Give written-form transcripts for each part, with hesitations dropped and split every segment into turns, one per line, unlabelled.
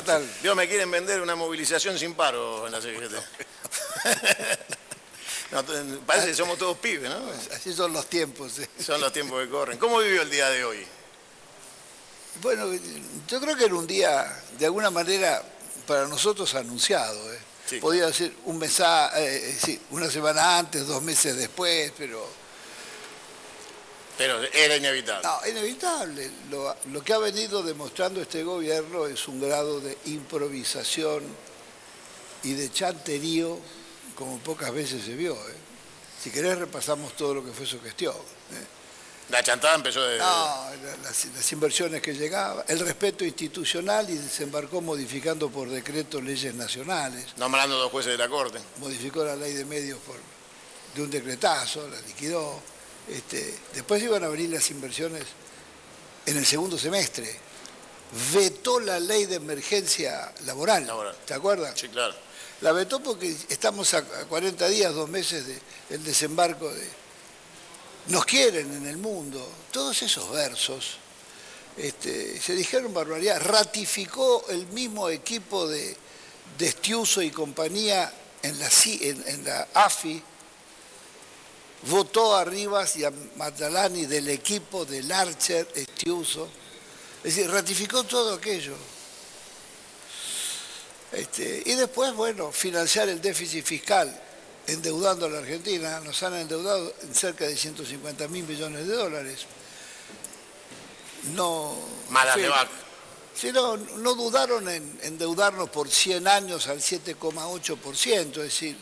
tal?
Dios, me quieren vender una movilización sin paro en la CGT. No, parece que somos todos pibes, ¿no?
Así son los tiempos.
Son los tiempos que corren. ¿Cómo vivió el día de hoy?
Bueno, yo creo que era un día, de alguna manera, para nosotros anunciado.
Sí,
Podía ser un mes, sí, una semana antes, 2 meses después, pero
era inevitable.
no, inevitable. Lo que ha venido demostrando este gobierno es un grado de improvisación y de chanterío como pocas veces se vio. Si querés repasamos todo lo que fue su gestión.
La chantada empezó de...
No, las inversiones que llegaban, el respeto institucional, y desembarcó modificando por decreto leyes nacionales.
Nombrando 2 jueces de la Corte.
Modificó la ley de medios de un decretazo, la liquidó. Después iban a venir las inversiones en el segundo semestre. Vetó la ley de emergencia laboral. ¿Te acuerdas?
Sí, claro.
La vetó porque estamos a 40 días, 2 meses del desembarco de... Nos quieren en el mundo. Todos esos versos se dijeron barbaridad. Ratificó el mismo equipo de Estiuso y compañía en la AFI. Votó a Rivas y a Matalani del equipo del Archer, Estiuso. Es decir, ratificó todo aquello. Y después, bueno, financiar el déficit fiscal, endeudando a la Argentina. Nos han endeudado en cerca de 150.000 millones de dólares. No...
Malas de vaca.
Sí, no dudaron en endeudarnos por 100 años al 7,8%. Es decir,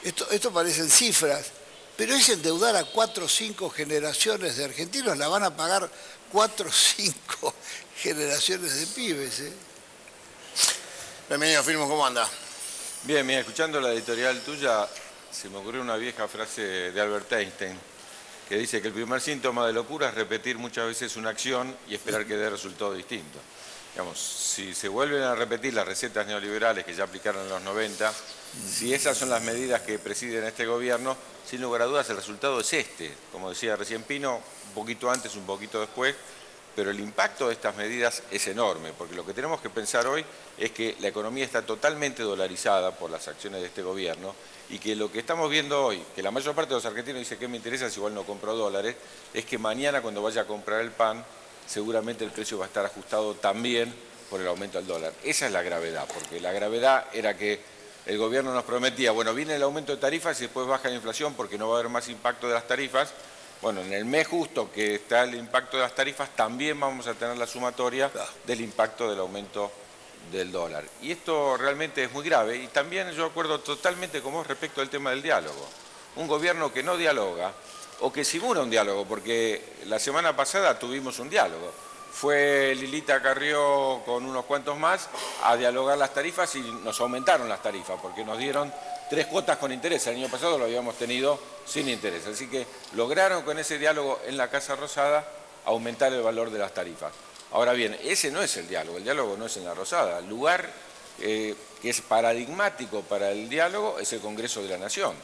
esto parecen cifras, pero es endeudar a 4 o 5 generaciones de argentinos. La van a pagar 4 o 5 generaciones de pibes.
Bienvenido, Firmo, ¿cómo anda?
Bien, mira, escuchando la editorial tuya, se me ocurrió una vieja frase de Albert Einstein, que dice que el primer síntoma de locura es repetir muchas veces una acción y esperar que dé resultado distinto. Digamos, si se vuelven a repetir las recetas neoliberales que ya aplicaron en los 90, si esas son las medidas que presiden este gobierno, sin lugar a dudas el resultado es este. Como decía recién Pino, un poquito antes, un poquito después, pero el impacto de estas medidas es enorme, porque lo que tenemos que pensar hoy es que la economía está totalmente dolarizada por las acciones de este gobierno y que lo que estamos viendo hoy, que la mayor parte de los argentinos dice que me interesa si igual no compro dólares, es que mañana cuando vaya a comprar el pan, seguramente el precio va a estar ajustado también por el aumento del dólar. Esa es la gravedad, porque la gravedad era que el gobierno nos prometía, bueno, viene el aumento de tarifas y después baja la inflación porque no va a haber más impacto de las tarifas. Bueno, en el mes justo que está el impacto de las tarifas, también vamos a tener la sumatoria del impacto del aumento del dólar. Y esto realmente es muy grave. Y también yo acuerdo totalmente con vos respecto al tema del diálogo. Un gobierno que no dialoga, o que simula un diálogo, porque la semana pasada tuvimos un diálogo. Fue Lilita Carrió con unos cuantos más a dialogar las tarifas y nos aumentaron las tarifas, porque nos dieron 3 cuotas con interés. El año pasado lo habíamos tenido sin interés. Así que lograron con ese diálogo en la Casa Rosada aumentar el valor de las tarifas. Ahora bien, ese no es el diálogo no es en la Rosada. El lugar que es paradigmático para el diálogo es el Congreso de la Nación.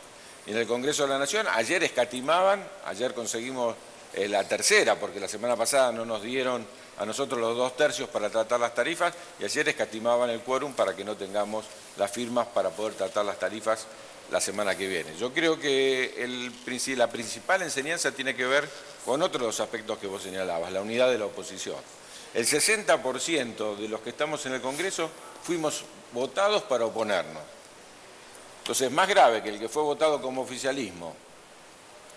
Y en el Congreso de la Nación ayer escatimaban, ayer conseguimos la tercera, porque la semana pasada no nos dieron a nosotros los 2/3 para tratar las tarifas, y ayer escatimaban el quórum para que no tengamos las firmas para poder tratar las tarifas la semana que viene. Yo creo que la principal enseñanza tiene que ver con otro de los aspectos que vos señalabas, la unidad de la oposición. El 60% de los que estamos en el Congreso fuimos votados para oponernos. Entonces, más grave que el que fue votado como oficialismo,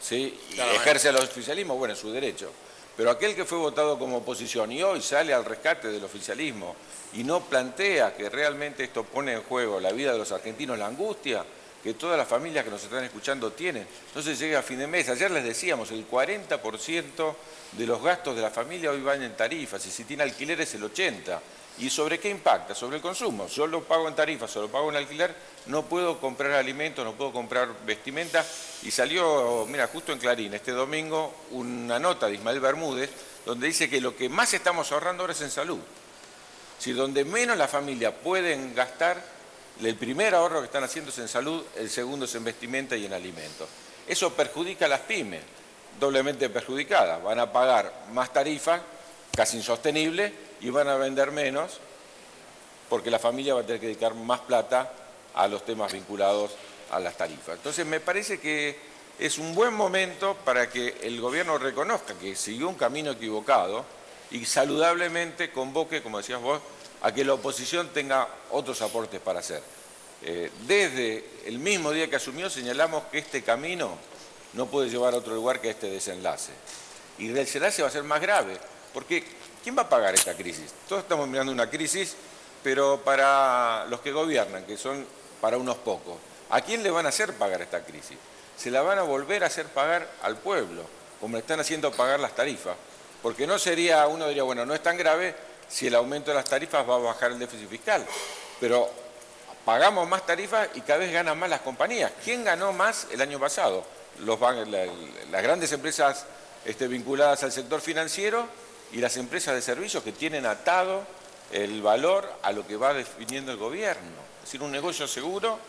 ¿sí? Y ejerce el oficialismo, bueno, es su derecho. Pero aquel que fue votado como oposición y hoy sale al rescate del oficialismo y no plantea que realmente esto pone en juego la vida de los argentinos, la angustia que todas las familias que nos están escuchando tienen. Entonces llega a fin de mes, ayer les decíamos, el 40% de los gastos de la familia hoy van en tarifas, y si tiene alquiler es el 80%. ¿Y sobre qué impacta? Sobre el consumo. Yo lo pago en tarifas, o lo pago en alquiler, no puedo comprar alimentos, no puedo comprar vestimenta. Y salió, mira, justo en Clarín, este domingo, una nota de Ismael Bermúdez, donde dice que lo que más estamos ahorrando ahora es en salud. Si donde menos las familias pueden gastar, el primer ahorro que están haciendo es en salud, el segundo es en vestimenta y en alimentos. Eso perjudica a las pymes, doblemente perjudicadas. Van a pagar más tarifas, casi insostenible, y van a vender menos porque la familia va a tener que dedicar más plata a los temas vinculados a las tarifas. Entonces me parece que es un buen momento para que el gobierno reconozca que siguió un camino equivocado y saludablemente convoque, como decías vos, a que la oposición tenga otros aportes para hacer. Desde el mismo día que asumió señalamos que este camino no puede llevar a otro lugar que a este desenlace. Y el desenlace va a ser más grave, porque ¿quién va a pagar esta crisis? Todos estamos mirando una crisis, pero para los que gobiernan, que son para unos pocos, ¿a quién le van a hacer pagar esta crisis? Se la van a volver a hacer pagar al pueblo, como le están haciendo pagar las tarifas. Porque no sería, uno diría, bueno, no es tan grave si el aumento de las tarifas va a bajar el déficit fiscal, pero pagamos más tarifas y cada vez ganan más las compañías. ¿Quién ganó más el año pasado? Las grandes empresas vinculadas al sector financiero y las empresas de servicios que tienen atado el valor a lo que va definiendo el gobierno. Es decir, un negocio seguro.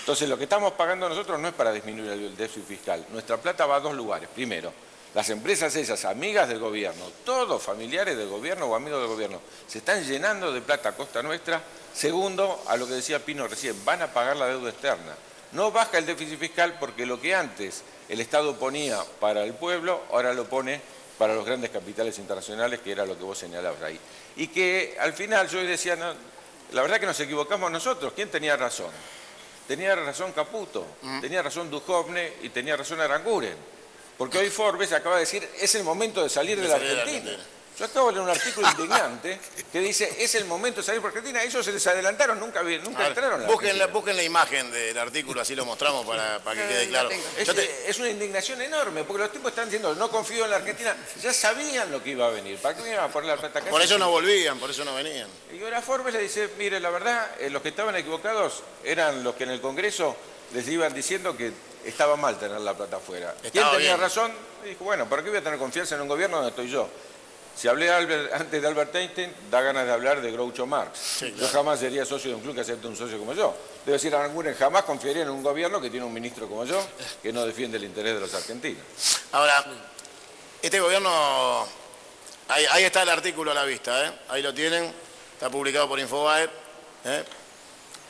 Entonces, lo que estamos pagando nosotros no es para disminuir el déficit fiscal. Nuestra plata va a dos lugares. Primero, las empresas esas, amigas del gobierno, todos familiares del gobierno o amigos del gobierno, se están llenando de plata a costa nuestra. Segundo, a lo que decía Pino recién, van a pagar la deuda externa. No baja el déficit fiscal porque lo que antes el Estado ponía para el pueblo, ahora lo pone para los grandes capitales internacionales, que era lo que vos señalabas ahí. Y que al final yo decía, no, la verdad que nos equivocamos nosotros. ¿Quién tenía razón? Tenía razón Caputo, tenía razón Duhovne y tenía razón Aranguren. Porque hoy Forbes acaba de decir, es el momento de salir de la Argentina. Yo acabo de leer un artículo indignante que dice, es el momento de salir por Argentina. Ellos se les adelantaron, nunca entraron a la Argentina.
Busquen la imagen del artículo, así lo mostramos para que quede claro.
Es una indignación enorme, porque los tipos están diciendo, no confío en la Argentina. Ya sabían lo que iba a venir. ¿Para qué me iban a poner la plata acá?
Por eso no volvían, por eso no venían.
Y ahora Forbes le dice, mire, la verdad, los que estaban equivocados eran los que en el Congreso les iban diciendo que estaba mal tener la plata afuera. ¿Quién tenía razón? Y dijo, bueno, ¿para qué voy a tener confianza en un gobierno donde estoy yo? Si hablé antes de Albert Einstein, da ganas de hablar de Groucho Marx. Sí, claro. Yo jamás sería socio de un club que acepte un socio como yo. Debo decir, Aranguren jamás confiaría en un gobierno que tiene un ministro como yo, que no defiende el interés de los argentinos.
Ahora, este gobierno, ahí está el artículo a la vista, ahí lo tienen, está publicado por Infobae.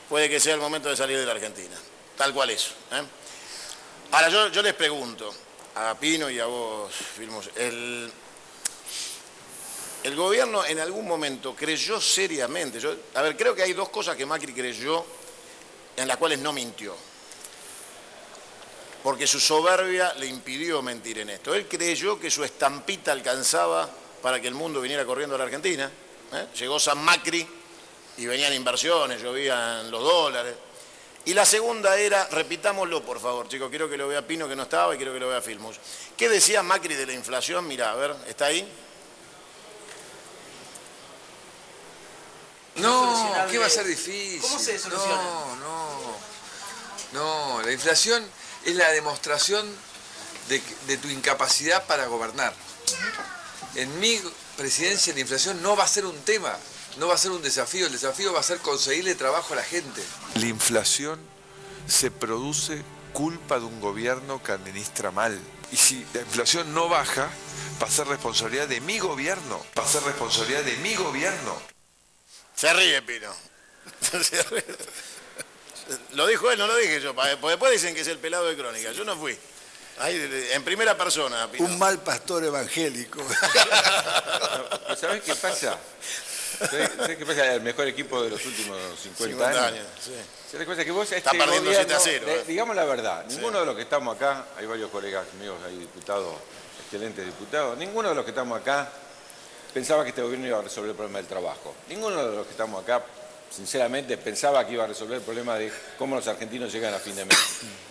Puede que sea el momento de salir de la Argentina, tal cual eso. Ahora, yo les pregunto, a Pino y a vos, Filmus, el gobierno en algún momento creyó seriamente, creo que hay dos cosas que Macri creyó en las cuales no mintió, porque su soberbia le impidió mentir en esto. Él creyó que su estampita alcanzaba para que el mundo viniera corriendo a la Argentina. Llegó San Macri y venían inversiones, llovían los dólares. Y la segunda era, repitámoslo por favor, chicos, quiero que lo vea Pino que no estaba y quiero que lo vea Filmus. ¿Qué decía Macri de la inflación? Mirá, a ver, ¿está ahí?
No, ¿qué va a ser difícil?
¿Cómo se soluciona?
No, la inflación es la demostración de tu incapacidad para gobernar. En mi presidencia la inflación no va a ser un tema, no va a ser un desafío, el desafío va a ser conseguirle trabajo a la gente.
La inflación se produce culpa de un gobierno que administra mal. Y si la inflación no baja, va a ser responsabilidad de mi gobierno, va a ser responsabilidad de mi gobierno.
Se ríe, Pino. Se ríe. Lo dijo él, no lo dije yo. Porque después dicen que es el pelado de Crónica. Yo no fui. Ahí, en primera persona, Pino.
Un mal pastor evangélico.
¿Sabés qué pasa? ¿Sabés qué pasa? El mejor equipo de los últimos 50 años.
Sí.
¿Sabés qué pasa? Que vos
está perdiendo 7-0.
Digamos la verdad, ninguno de los que estamos acá, hay varios colegas míos, hay diputados, excelentes diputados, ninguno de los que estamos acá pensaba que este gobierno iba a resolver el problema del trabajo. Ninguno de los que estamos acá, sinceramente, pensaba que iba a resolver el problema de cómo los argentinos llegan a fin de mes,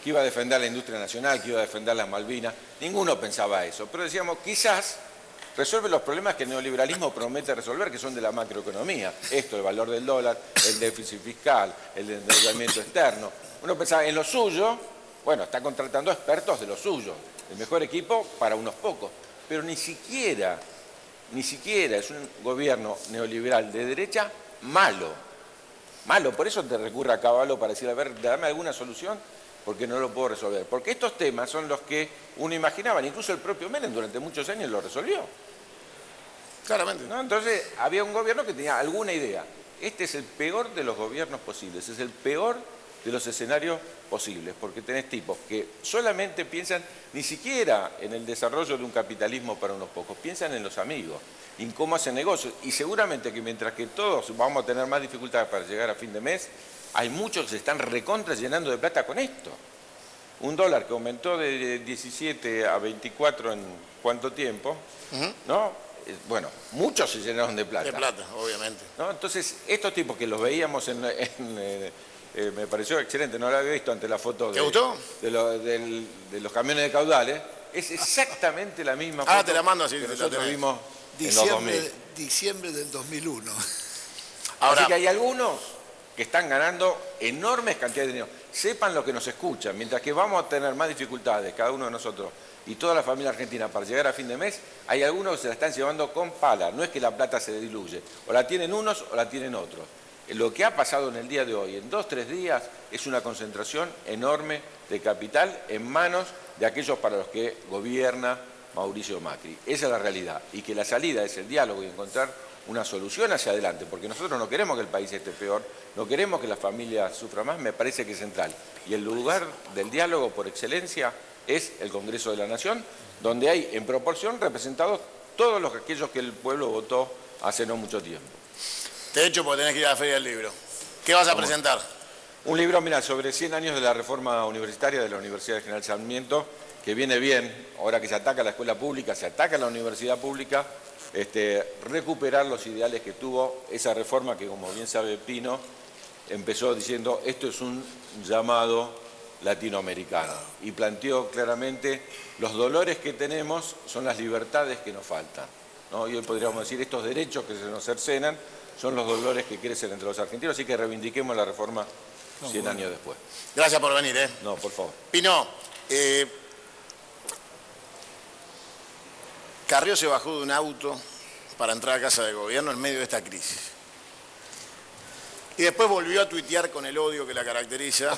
que iba a defender la industria nacional, que iba a defender las Malvinas. Ninguno pensaba eso, pero decíamos, quizás resuelve los problemas que el neoliberalismo promete resolver, que son de la macroeconomía. Esto, el valor del dólar, el déficit fiscal, el endeudamiento externo. Uno pensaba en lo suyo, bueno, está contratando expertos de lo suyo, el mejor equipo para unos pocos, pero ni siquiera es un gobierno neoliberal de derecha malo. Por eso te recurre a Cavallo para decir, a ver, dame alguna solución, porque no lo puedo resolver. Porque estos temas son los que uno imaginaba, incluso el propio Menem durante muchos años lo resolvió.
Claramente.
¿No? Entonces, había un gobierno que tenía alguna idea. este es el peor de los gobiernos posibles, es el peor de los escenarios posibles, porque tenés tipos que solamente piensan ni siquiera en el desarrollo de un capitalismo para unos pocos, piensan en los amigos, en cómo hacen negocios, y seguramente que mientras que todos vamos a tener más dificultades para llegar a fin de mes, hay muchos que se están recontra llenando de plata con esto. Un dólar que aumentó de 17 a 24 en cuánto tiempo, ¿no? Bueno, muchos se llenaron de plata.
De plata, obviamente.
¿No? Entonces, estos tipos que los veíamos me pareció excelente, no lo había visto ante la foto
¿Te gustó?
de los camiones de caudales, es exactamente la misma foto
te la mando así,
que
la
nosotros
tenés.
vimos en los 2000.
Diciembre del 2001.
Ahora,
Así que hay algunos que están ganando enormes cantidades de dinero. Sepan lo que nos escuchan, mientras que vamos a tener más dificultades, cada uno de nosotros y toda la familia argentina, para llegar a fin de mes, hay algunos que se la están llevando con pala. No es que la plata se diluye, o la tienen unos o la tienen otros. Lo que ha pasado en el día de hoy, en 2-3 días, es una concentración enorme de capital en manos de aquellos para los que gobierna Mauricio Macri. Esa es la realidad. Y que la salida es el diálogo y encontrar una solución hacia adelante, porque nosotros no queremos que el país esté peor, no queremos que la familia sufra más, me parece que es central. Y el lugar del diálogo por excelencia es el Congreso de la Nación, donde hay en proporción representados todos aquellos que el pueblo votó hace no mucho tiempo.
de hecho, porque tenés que ir a la Feria del Libro. ¿Qué vas a presentar?
Un libro, mira, sobre 100 años de la reforma universitaria de la Universidad de General Sarmiento, que viene bien, ahora que se ataca a la escuela pública, se ataca a la universidad pública, recuperar los ideales que tuvo esa reforma que, como bien sabe Pino, empezó diciendo esto es un llamado latinoamericano y planteó claramente los dolores que tenemos son las libertades que nos faltan, ¿no? Y hoy podríamos decir estos derechos que se nos cercenan son los dolores que crecen entre los argentinos, así que reivindiquemos la reforma 100 años después.
Gracias por venir, ¿eh?
No, por favor.
Pino, Carrió se bajó de un auto para entrar a casa de gobierno en medio de esta crisis. Y después volvió a tuitear con el odio que la caracteriza,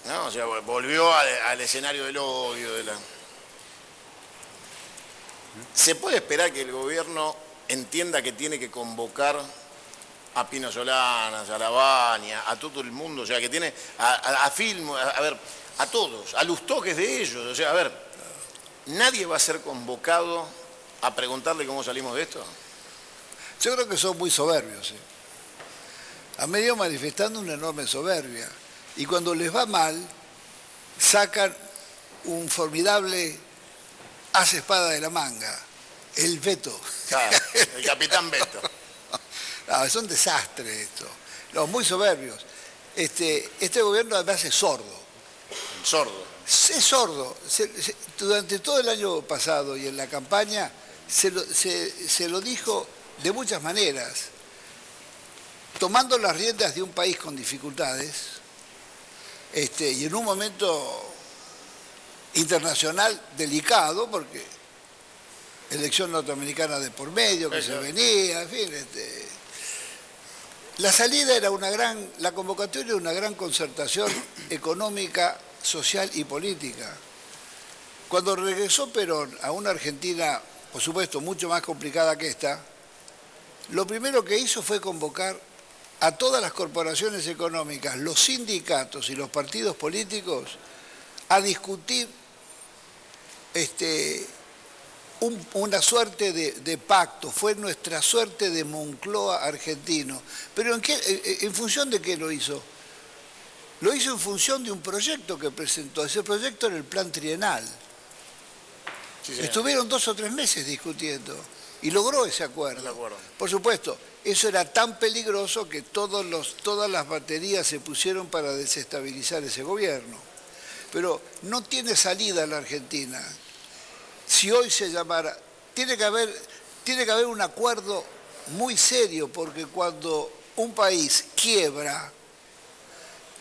¿no? O sea, volvió al escenario del odio. ¿Se puede esperar que el gobierno entienda que tiene que convocar a Pino Solanas, a Lavagna, a todo el mundo? O sea, que tiene a Filmo, a ver, a todos, a los toques de ellos. O sea, a ver, ¿nadie va a ser convocado a preguntarle cómo salimos de esto?
Yo creo que son muy soberbios. Han venido manifestando una enorme soberbia. Y cuando les va mal, sacan un formidable as espada de la manga, el veto.
Claro, el capitán Beto.
No, es un desastre esto. Los muy soberbios. Este gobierno además es sordo.
Sordo.
Es sordo. Durante todo el año pasado y en la campaña se lo dijo de muchas maneras, tomando las riendas de un país con dificultades y en un momento internacional delicado, porque elección norteamericana de por medio que se venía, en fin. La salida era la convocatoria era una gran concertación económica, social y política. Cuando regresó Perón a una Argentina, por supuesto, mucho más complicada que esta, lo primero que hizo fue convocar a todas las corporaciones económicas, los sindicatos y los partidos políticos a discutir una suerte de pacto. Fue nuestra suerte de Moncloa argentino. ¿Pero en función de qué lo hizo? Lo hizo en función de un proyecto que presentó. Ese proyecto era el plan trienal. Sí, estuvieron 2 o 3 meses discutiendo y logró ese acuerdo. Por supuesto, eso era tan peligroso que todas las baterías se pusieron para desestabilizar ese gobierno. Pero no tiene salida la Argentina. Si hoy se llamara, tiene que haber un acuerdo muy serio, porque cuando un país quiebra,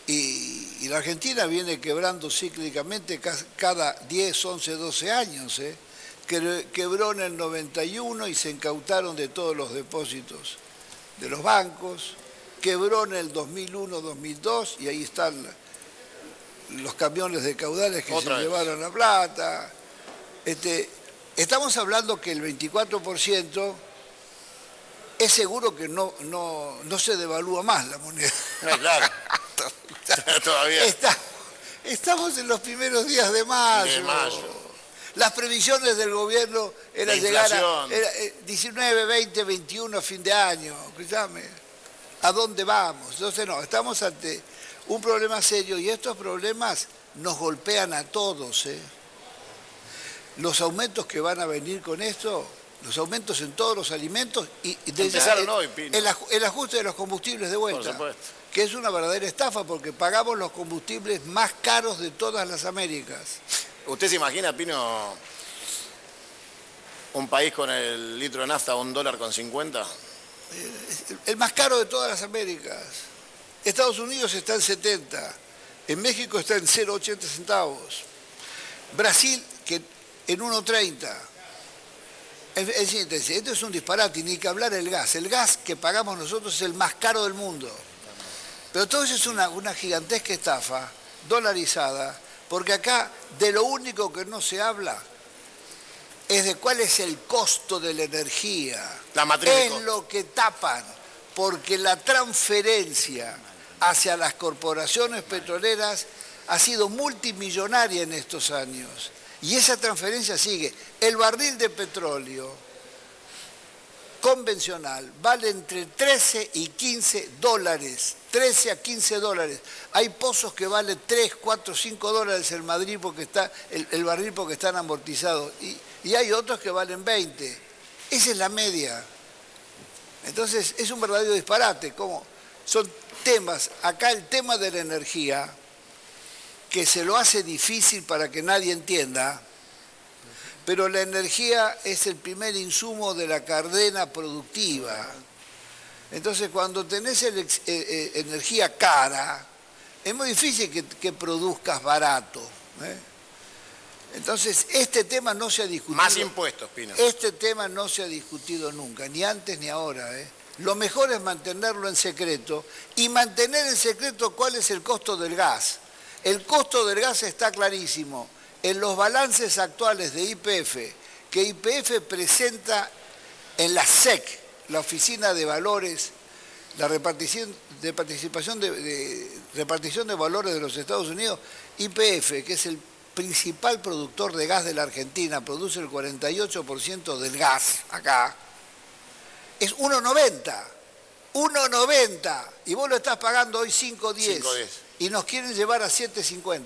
y la Argentina viene quebrando cíclicamente cada 10, 11, 12 años, quebró en el 91 y se incautaron de todos los depósitos de los bancos, quebró en el 2001, 2002 y ahí están los camiones de caudales que se llevaron la plata. Estamos hablando que el 24% es seguro que no se devalúa más la moneda.
Claro. Todavía.
Estamos en los primeros días de mayo.
De mayo.
Las previsiones del gobierno eran llegar a 19, 20, 21 a fin de año. Escuchame, ¿a dónde vamos? Entonces no, estamos ante un problema serio y estos problemas nos golpean a todos. Los aumentos que van a venir con esto, los aumentos en todos los alimentos y
empezaron hoy, Pino.
el ajuste de los combustibles de vuelta.
Por supuesto.
Que es una verdadera estafa porque pagamos los combustibles más caros de todas las Américas.
¿Usted se imagina, Pino, un país con el litro de nafta a $1.50?
El más caro de todas las Américas. Estados Unidos está en 70, en México está en 0,80 centavos, Brasil que en 1,30. Esto es un disparate, ni que hablar el gas. El gas que pagamos nosotros es el más caro del mundo. Pero todo eso es una gigantesca estafa, dolarizada, porque acá de lo único que no se habla es de cuál es el costo de la energía.
La matriz de
es
costo.
lo que tapan, porque la transferencia hacia las corporaciones petroleras ha sido multimillonaria en estos años. Y esa transferencia sigue. El barril de petróleo convencional vale entre 13 y 15 dólares. 13 a 15 dólares. Hay pozos que valen 3, 4, 5 dólares en Madrid porque está el barril porque están amortizados. Y hay otros que valen 20. Esa es la media. Entonces es un verdadero disparate. ¿Cómo? Son temas, acá el tema de la energía, que se lo hace difícil para que nadie entienda, pero la energía es el primer insumo de la cadena productiva. Entonces, cuando tenés energía cara, es muy difícil que produzcas barato. Entonces, este tema no se ha discutido.
Más impuestos, Pino.
Este tema no se ha discutido nunca, ni antes ni ahora. Lo mejor es mantenerlo en secreto y mantener en secreto cuál es el costo del gas. El costo del gas está clarísimo. En los balances actuales de YPF, que YPF presenta en la SEC, la Oficina de Valores, la repartición de valores de los Estados Unidos, YPF, que es el principal productor de gas de la Argentina, produce el 48% del gas acá, es 1,90. 1,90. Y vos lo estás pagando hoy 5,10.
5,10.
Y nos quieren llevar a 7,50.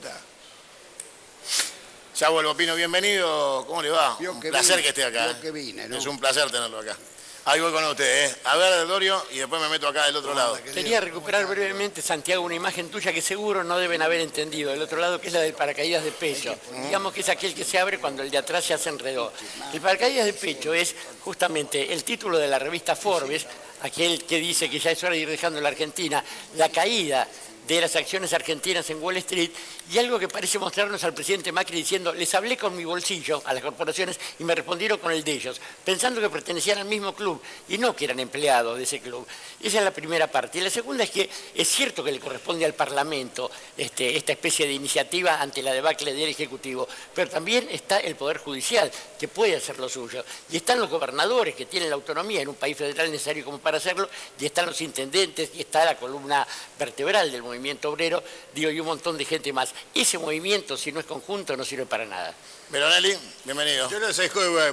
Ya vuelvo, Pino, bienvenido. ¿Cómo le va? Un placer que esté acá. Es un placer tenerlo acá. Ahí voy con usted, A ver, Dorio, y después me meto acá del otro lado.
Quería recuperar brevemente, Santiago, una imagen tuya que seguro no deben haber entendido. Del otro lado, que es la del paracaídas de pecho. Digamos que es aquel que se abre cuando el de atrás ya se enredó. El paracaídas de pecho es justamente el título de la revista Forbes, aquel que dice que ya es hora de ir dejando la Argentina, la caída de las acciones argentinas en Wall Street, y algo que parece mostrarnos al presidente Macri diciendo: les hablé con mi bolsillo a las corporaciones y me respondieron con el de ellos, pensando que pertenecían al mismo club y no que eran empleados de ese club. Esa es la primera parte. Y la segunda es que es cierto que le corresponde al Parlamento esta especie de iniciativa ante la debacle del Ejecutivo, pero también está el Poder Judicial, que puede hacer lo suyo, y están los gobernadores, que tienen la autonomía en un país federal necesario como para hacerlo, y están los intendentes, y está la columna vertebral del movimiento obrero, y un montón de gente más. Ese movimiento, si no es conjunto, no sirve para nada.
Veronelli, bienvenido.
Yo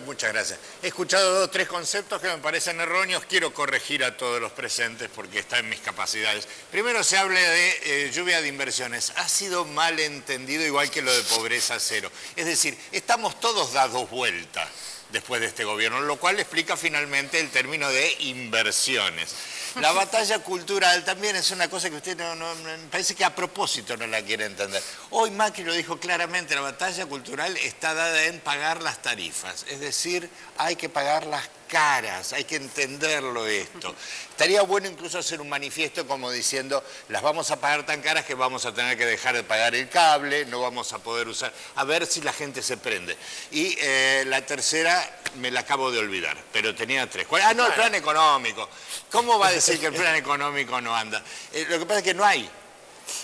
muchas gracias. He escuchado 2 o 3 conceptos que me parecen erróneos. Quiero corregir a todos los presentes porque está en mis capacidades. Primero se habla de lluvia de inversiones. Ha sido mal entendido, igual que lo de pobreza cero. Es decir, estamos todos dados vuelta después de este gobierno, lo cual explica finalmente el término de inversiones. La batalla cultural también es una cosa que usted me parece que a propósito no la quiere entender. Hoy Macri lo dijo claramente, la batalla cultural está dada en pagar las tarifas, es decir, hay que pagar las caras, hay que entenderlo esto. Estaría bueno incluso hacer un manifiesto como diciendo, las vamos a pagar tan caras que vamos a tener que dejar de pagar el cable, no vamos a poder usar, a ver si la gente se prende. Y la tercera me la acabo de olvidar, pero tenía 3. Ah, no, el plan económico. ¿Cómo va a decir que el plan económico no anda? Lo que pasa es que no hay.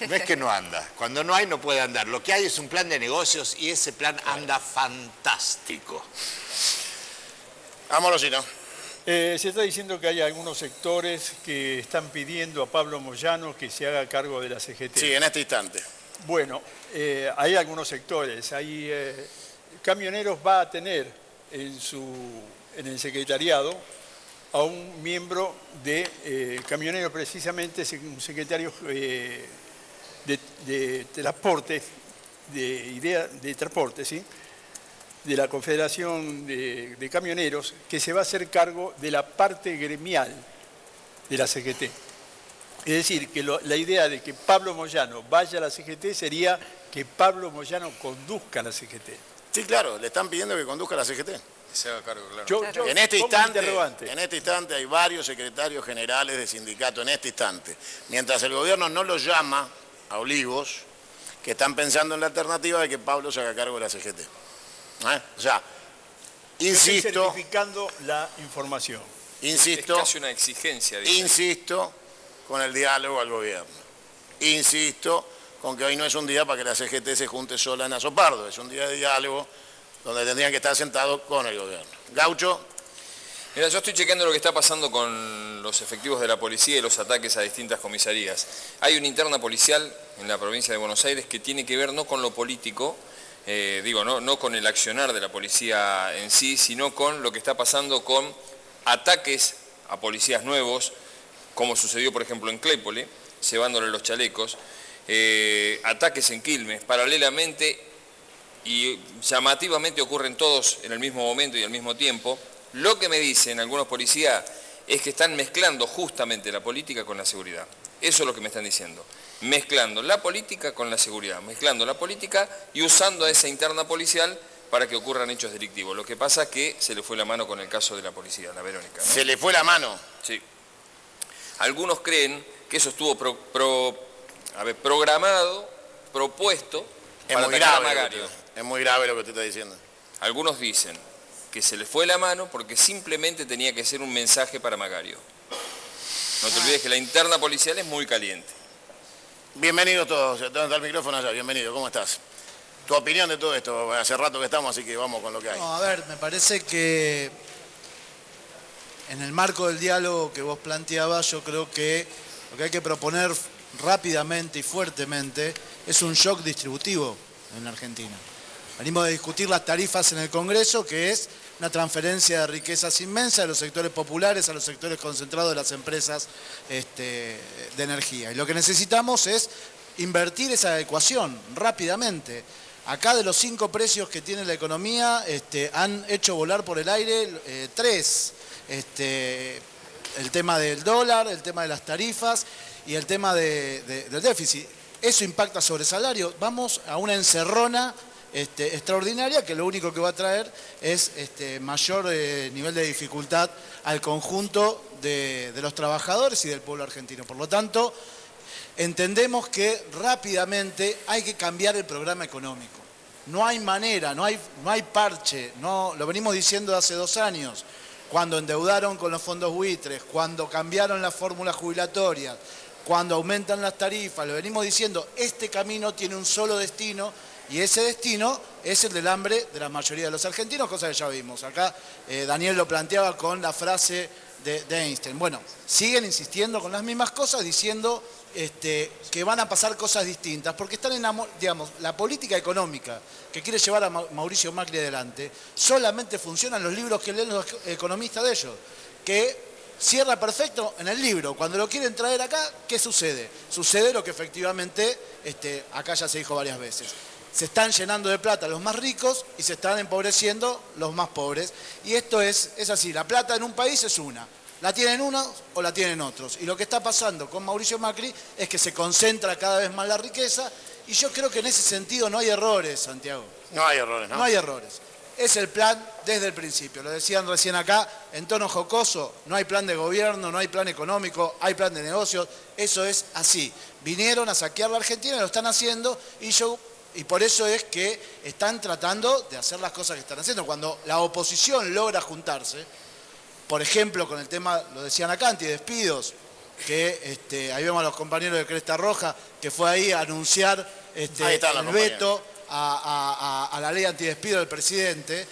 No es que no anda. Cuando no hay, no puede andar. Lo que hay es un plan de negocios y ese plan anda fantástico.
Amorosino.
Se está diciendo que hay algunos sectores que están pidiendo a Pablo Moyano que se haga cargo de la CGT.
Sí, en este instante.
Bueno, hay algunos sectores. Camioneros va a tener en el secretariado a un miembro de Camioneros, precisamente un secretario de transporte, de transporte, ¿sí?, de la Confederación de Camioneros, que se va a hacer cargo de la parte gremial de la CGT. Es decir, que la idea de que Pablo Moyano vaya a la CGT sería que Pablo Moyano conduzca la CGT.
Sí, claro, le están pidiendo que conduzca la CGT.
Que se haga cargo, claro.
En este instante hay varios secretarios generales de sindicato, en este instante. Mientras el gobierno no los llama a Olivos, que están pensando en la alternativa de que Pablo se haga cargo de la CGT. O sea, insisto...
Estoy certificando la información.
Insisto...
Es casi una exigencia. Dice.
Insisto con el diálogo al gobierno. Insisto con que hoy no es un día para que la CGT se junte sola en Azopardo, es un día de diálogo donde tendrían que estar sentados con el gobierno. Gaucho.
Mira, yo estoy chequeando lo que está pasando con los efectivos de la policía y los ataques a distintas comisarías. Hay una interna policial en la provincia de Buenos Aires que tiene que ver no con lo político, no con el accionar de la policía en sí, sino con lo que está pasando con ataques a policías nuevos, como sucedió por ejemplo en Clépole, llevándole los chalecos, ataques en Quilmes, paralelamente y llamativamente ocurren todos en el mismo momento y al mismo tiempo. Lo que me dicen algunos policías es que están mezclando justamente la política con la seguridad. Eso es lo que me están diciendo. Mezclando la política con la seguridad, mezclando la política y usando a esa interna policial para que ocurran hechos delictivos. Lo que pasa es que se le fue la mano con el caso de la policía, la Verónica, ¿no?
¿Se le fue la mano?
Sí. Algunos creen que eso estuvo programado, propuesto para atacar a Magario.
Es muy grave lo que usted está diciendo.
Algunos dicen que se le fue la mano porque simplemente tenía que ser un mensaje para Magario. No te olvides que la interna policial es muy caliente.
Bienvenidos todos. ¿Dónde está el micrófono allá? Bienvenido. ¿Cómo estás? Tu opinión de todo esto. Hace rato que estamos, así que vamos con lo que hay.
No, a ver, me parece que en el marco del diálogo que vos planteabas, yo creo que lo que hay que proponer rápidamente y fuertemente es un shock distributivo en la Argentina. Venimos de discutir las tarifas en el Congreso, que es una transferencia de riquezas inmensa de los sectores populares a los sectores concentrados de las empresas de energía. Y lo que necesitamos es invertir esa ecuación rápidamente. Acá de los 5 precios que tiene la economía, han hecho volar por el aire 3. El tema del dólar, el tema de las tarifas y el tema del déficit. Eso impacta sobre salario. Vamos a una encerrona extraordinaria que lo único que va a traer es mayor nivel de dificultad al conjunto de los trabajadores y del pueblo argentino. Por lo tanto, entendemos que rápidamente hay que cambiar el programa económico. No hay manera, no hay parche, lo venimos diciendo hace 2 años, cuando endeudaron con los fondos buitres, cuando cambiaron las fórmulas jubilatorias, cuando aumentan las tarifas, lo venimos diciendo, este camino tiene un solo destino y ese destino es el del hambre de la mayoría de los argentinos, cosa que ya vimos. Acá Daniel lo planteaba con la frase de Einstein. Bueno, siguen insistiendo con las mismas cosas, diciendo que van a pasar cosas distintas, porque están la política económica que quiere llevar a Mauricio Macri adelante, solamente funcionan los libros que leen los economistas de ellos, que cierra perfecto en el libro. Cuando lo quieren traer acá, ¿qué sucede? Sucede lo que efectivamente, acá ya se dijo varias veces. Se están llenando de plata los más ricos y se están empobreciendo los más pobres. Y esto es así, la plata en un país es una. La tienen unos o la tienen otros. Y lo que está pasando con Mauricio Macri es que se concentra cada vez más la riqueza. Y yo creo que en ese sentido no hay errores, Santiago.
No hay errores, ¿no?
No hay errores. Es el plan desde el principio. Lo decían recién acá, en tono jocoso, no hay plan de gobierno, no hay plan económico, hay plan de negocios. Eso es así. Vinieron a saquear la Argentina y lo están haciendo y por eso es que están tratando de hacer las cosas que están haciendo. Cuando la oposición logra juntarse, por ejemplo, con el tema, lo decían acá, antidespidos, que ahí vemos a los compañeros de Cresta Roja, que fue ahí a anunciar el veto a la ley antidespido del presidente,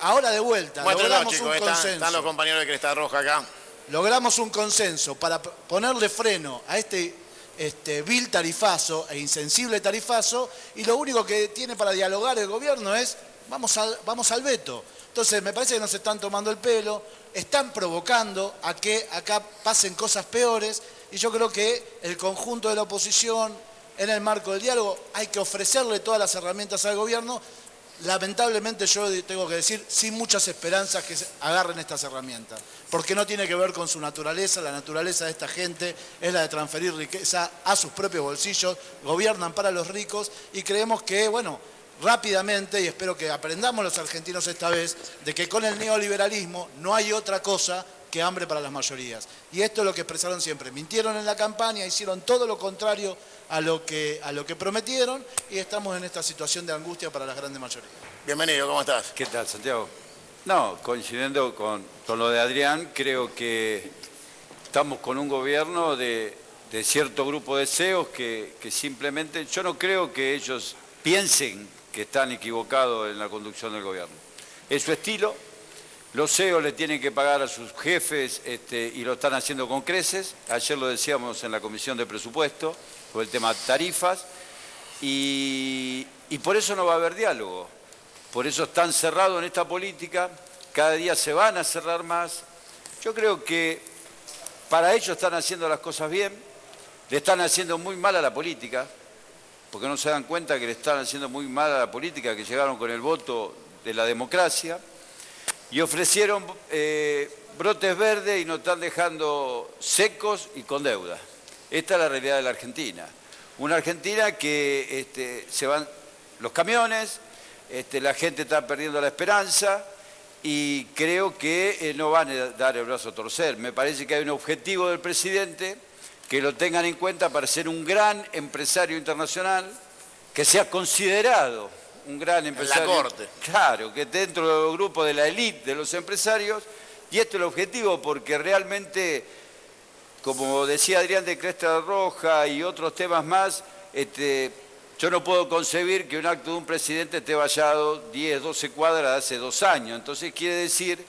ahora de vuelta,
Muéstrenos,
logramos
chicos,
un consenso.
están los compañeros de Cresta Roja acá.
Logramos un consenso para ponerle freno a este vil tarifazo e insensible tarifazo, y lo único que tiene para dialogar el gobierno es vamos al veto. Entonces me parece que nos están tomando el pelo, están provocando a que acá pasen cosas peores, y yo creo que el conjunto de la oposición, en el marco del diálogo, hay que ofrecerle todas las herramientas al gobierno. Lamentablemente yo tengo que decir, sin muchas esperanzas que agarren estas herramientas, porque no tiene que ver con su naturaleza. La naturaleza de esta gente es la de transferir riqueza a sus propios bolsillos, gobiernan para los ricos, y creemos que, bueno, rápidamente, y espero que aprendamos los argentinos esta vez, de que con el neoliberalismo no hay otra cosa que hambre para las mayorías. Y esto es lo que expresaron siempre. Mintieron en la campaña, hicieron todo lo contrario a lo que prometieron, y estamos en esta situación de angustia para las grandes mayorías.
Bienvenido, ¿cómo estás?
¿Qué tal, Santiago? No, coincidiendo con lo de Adrián, creo que estamos con un gobierno de cierto grupo de CEOs que simplemente, yo no creo que ellos piensen que están equivocados en la conducción del gobierno. Es su estilo. Los CEOs le tienen que pagar a sus jefes y lo están haciendo con creces. Ayer lo decíamos en la Comisión de Presupuesto, por el tema tarifas, y por eso no va a haber diálogo. Por eso están cerrados en esta política, cada día se van a cerrar más. Yo creo que para ellos están haciendo las cosas bien, le están haciendo muy mal a la política, porque no se dan cuenta que le están haciendo muy mal a la política, que llegaron con el voto de la democracia, y ofrecieron brotes verdes y nos están dejando secos y con deuda. Esta es la realidad de la Argentina. Una Argentina que se van los camiones, la gente está perdiendo la esperanza, y creo que no van a dar el brazo a torcer. Me parece que hay un objetivo del presidente, que lo tengan en cuenta para ser un gran empresario internacional, que sea considerado un gran empresario.
En la corte.
Claro, que dentro del grupo de la élite de los empresarios, y esto es el objetivo, porque realmente, como decía Adrián de Cresta Roja y otros temas más, yo no puedo concebir que un acto de un presidente esté vallado 10, 12 cuadras de hace 2 años. Entonces quiere decir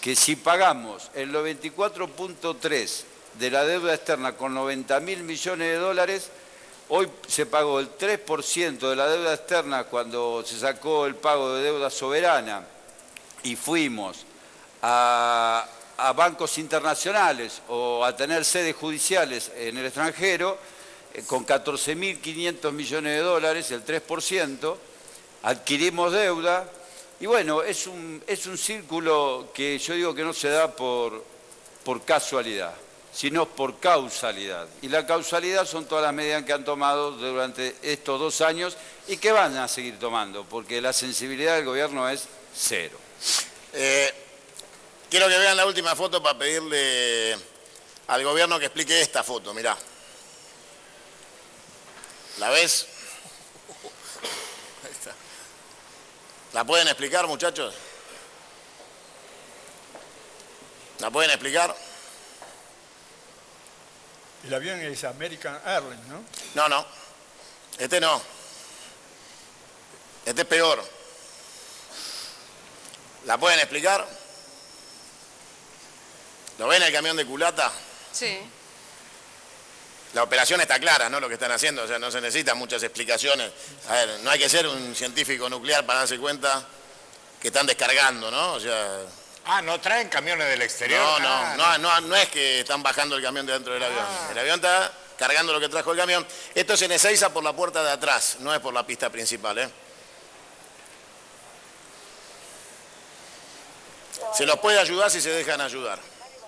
que si pagamos el 94.3 de la deuda externa con 90.000 millones de dólares, hoy se pagó el 3% de la deuda externa cuando se sacó el pago de deuda soberana, y fuimos a bancos internacionales o a tener sedes judiciales en el extranjero, con 14.500 millones de dólares, el 3%, adquirimos deuda, y bueno, es un círculo que yo digo que no se da por casualidad, sino por causalidad. Y la causalidad son todas las medidas que han tomado durante estos 2 años y que van a seguir tomando, porque la sensibilidad del gobierno es cero.
Quiero que vean la última foto para pedirle al gobierno que explique esta foto, mirá. ¿La ves? Ahí está. ¿La pueden explicar, muchachos? ¿La pueden explicar?
El avión es American Airlines, ¿no?
No, no. Este no. Este es peor. ¿La pueden explicar? ¿Lo ven el camión de culata?
Sí.
La operación está clara, ¿no? Lo que están haciendo, o sea, no se necesitan muchas explicaciones. A ver, no hay que ser un científico nuclear para darse cuenta que están descargando, ¿no? O sea...
Ah, ¿no traen camiones del exterior?
No es que están bajando el camión de dentro del avión. El avión está cargando lo que trajo el camión. Esto es en Ezeiza por la puerta de atrás, no es por la pista principal, ¿eh? Se los puede ayudar si se dejan ayudar.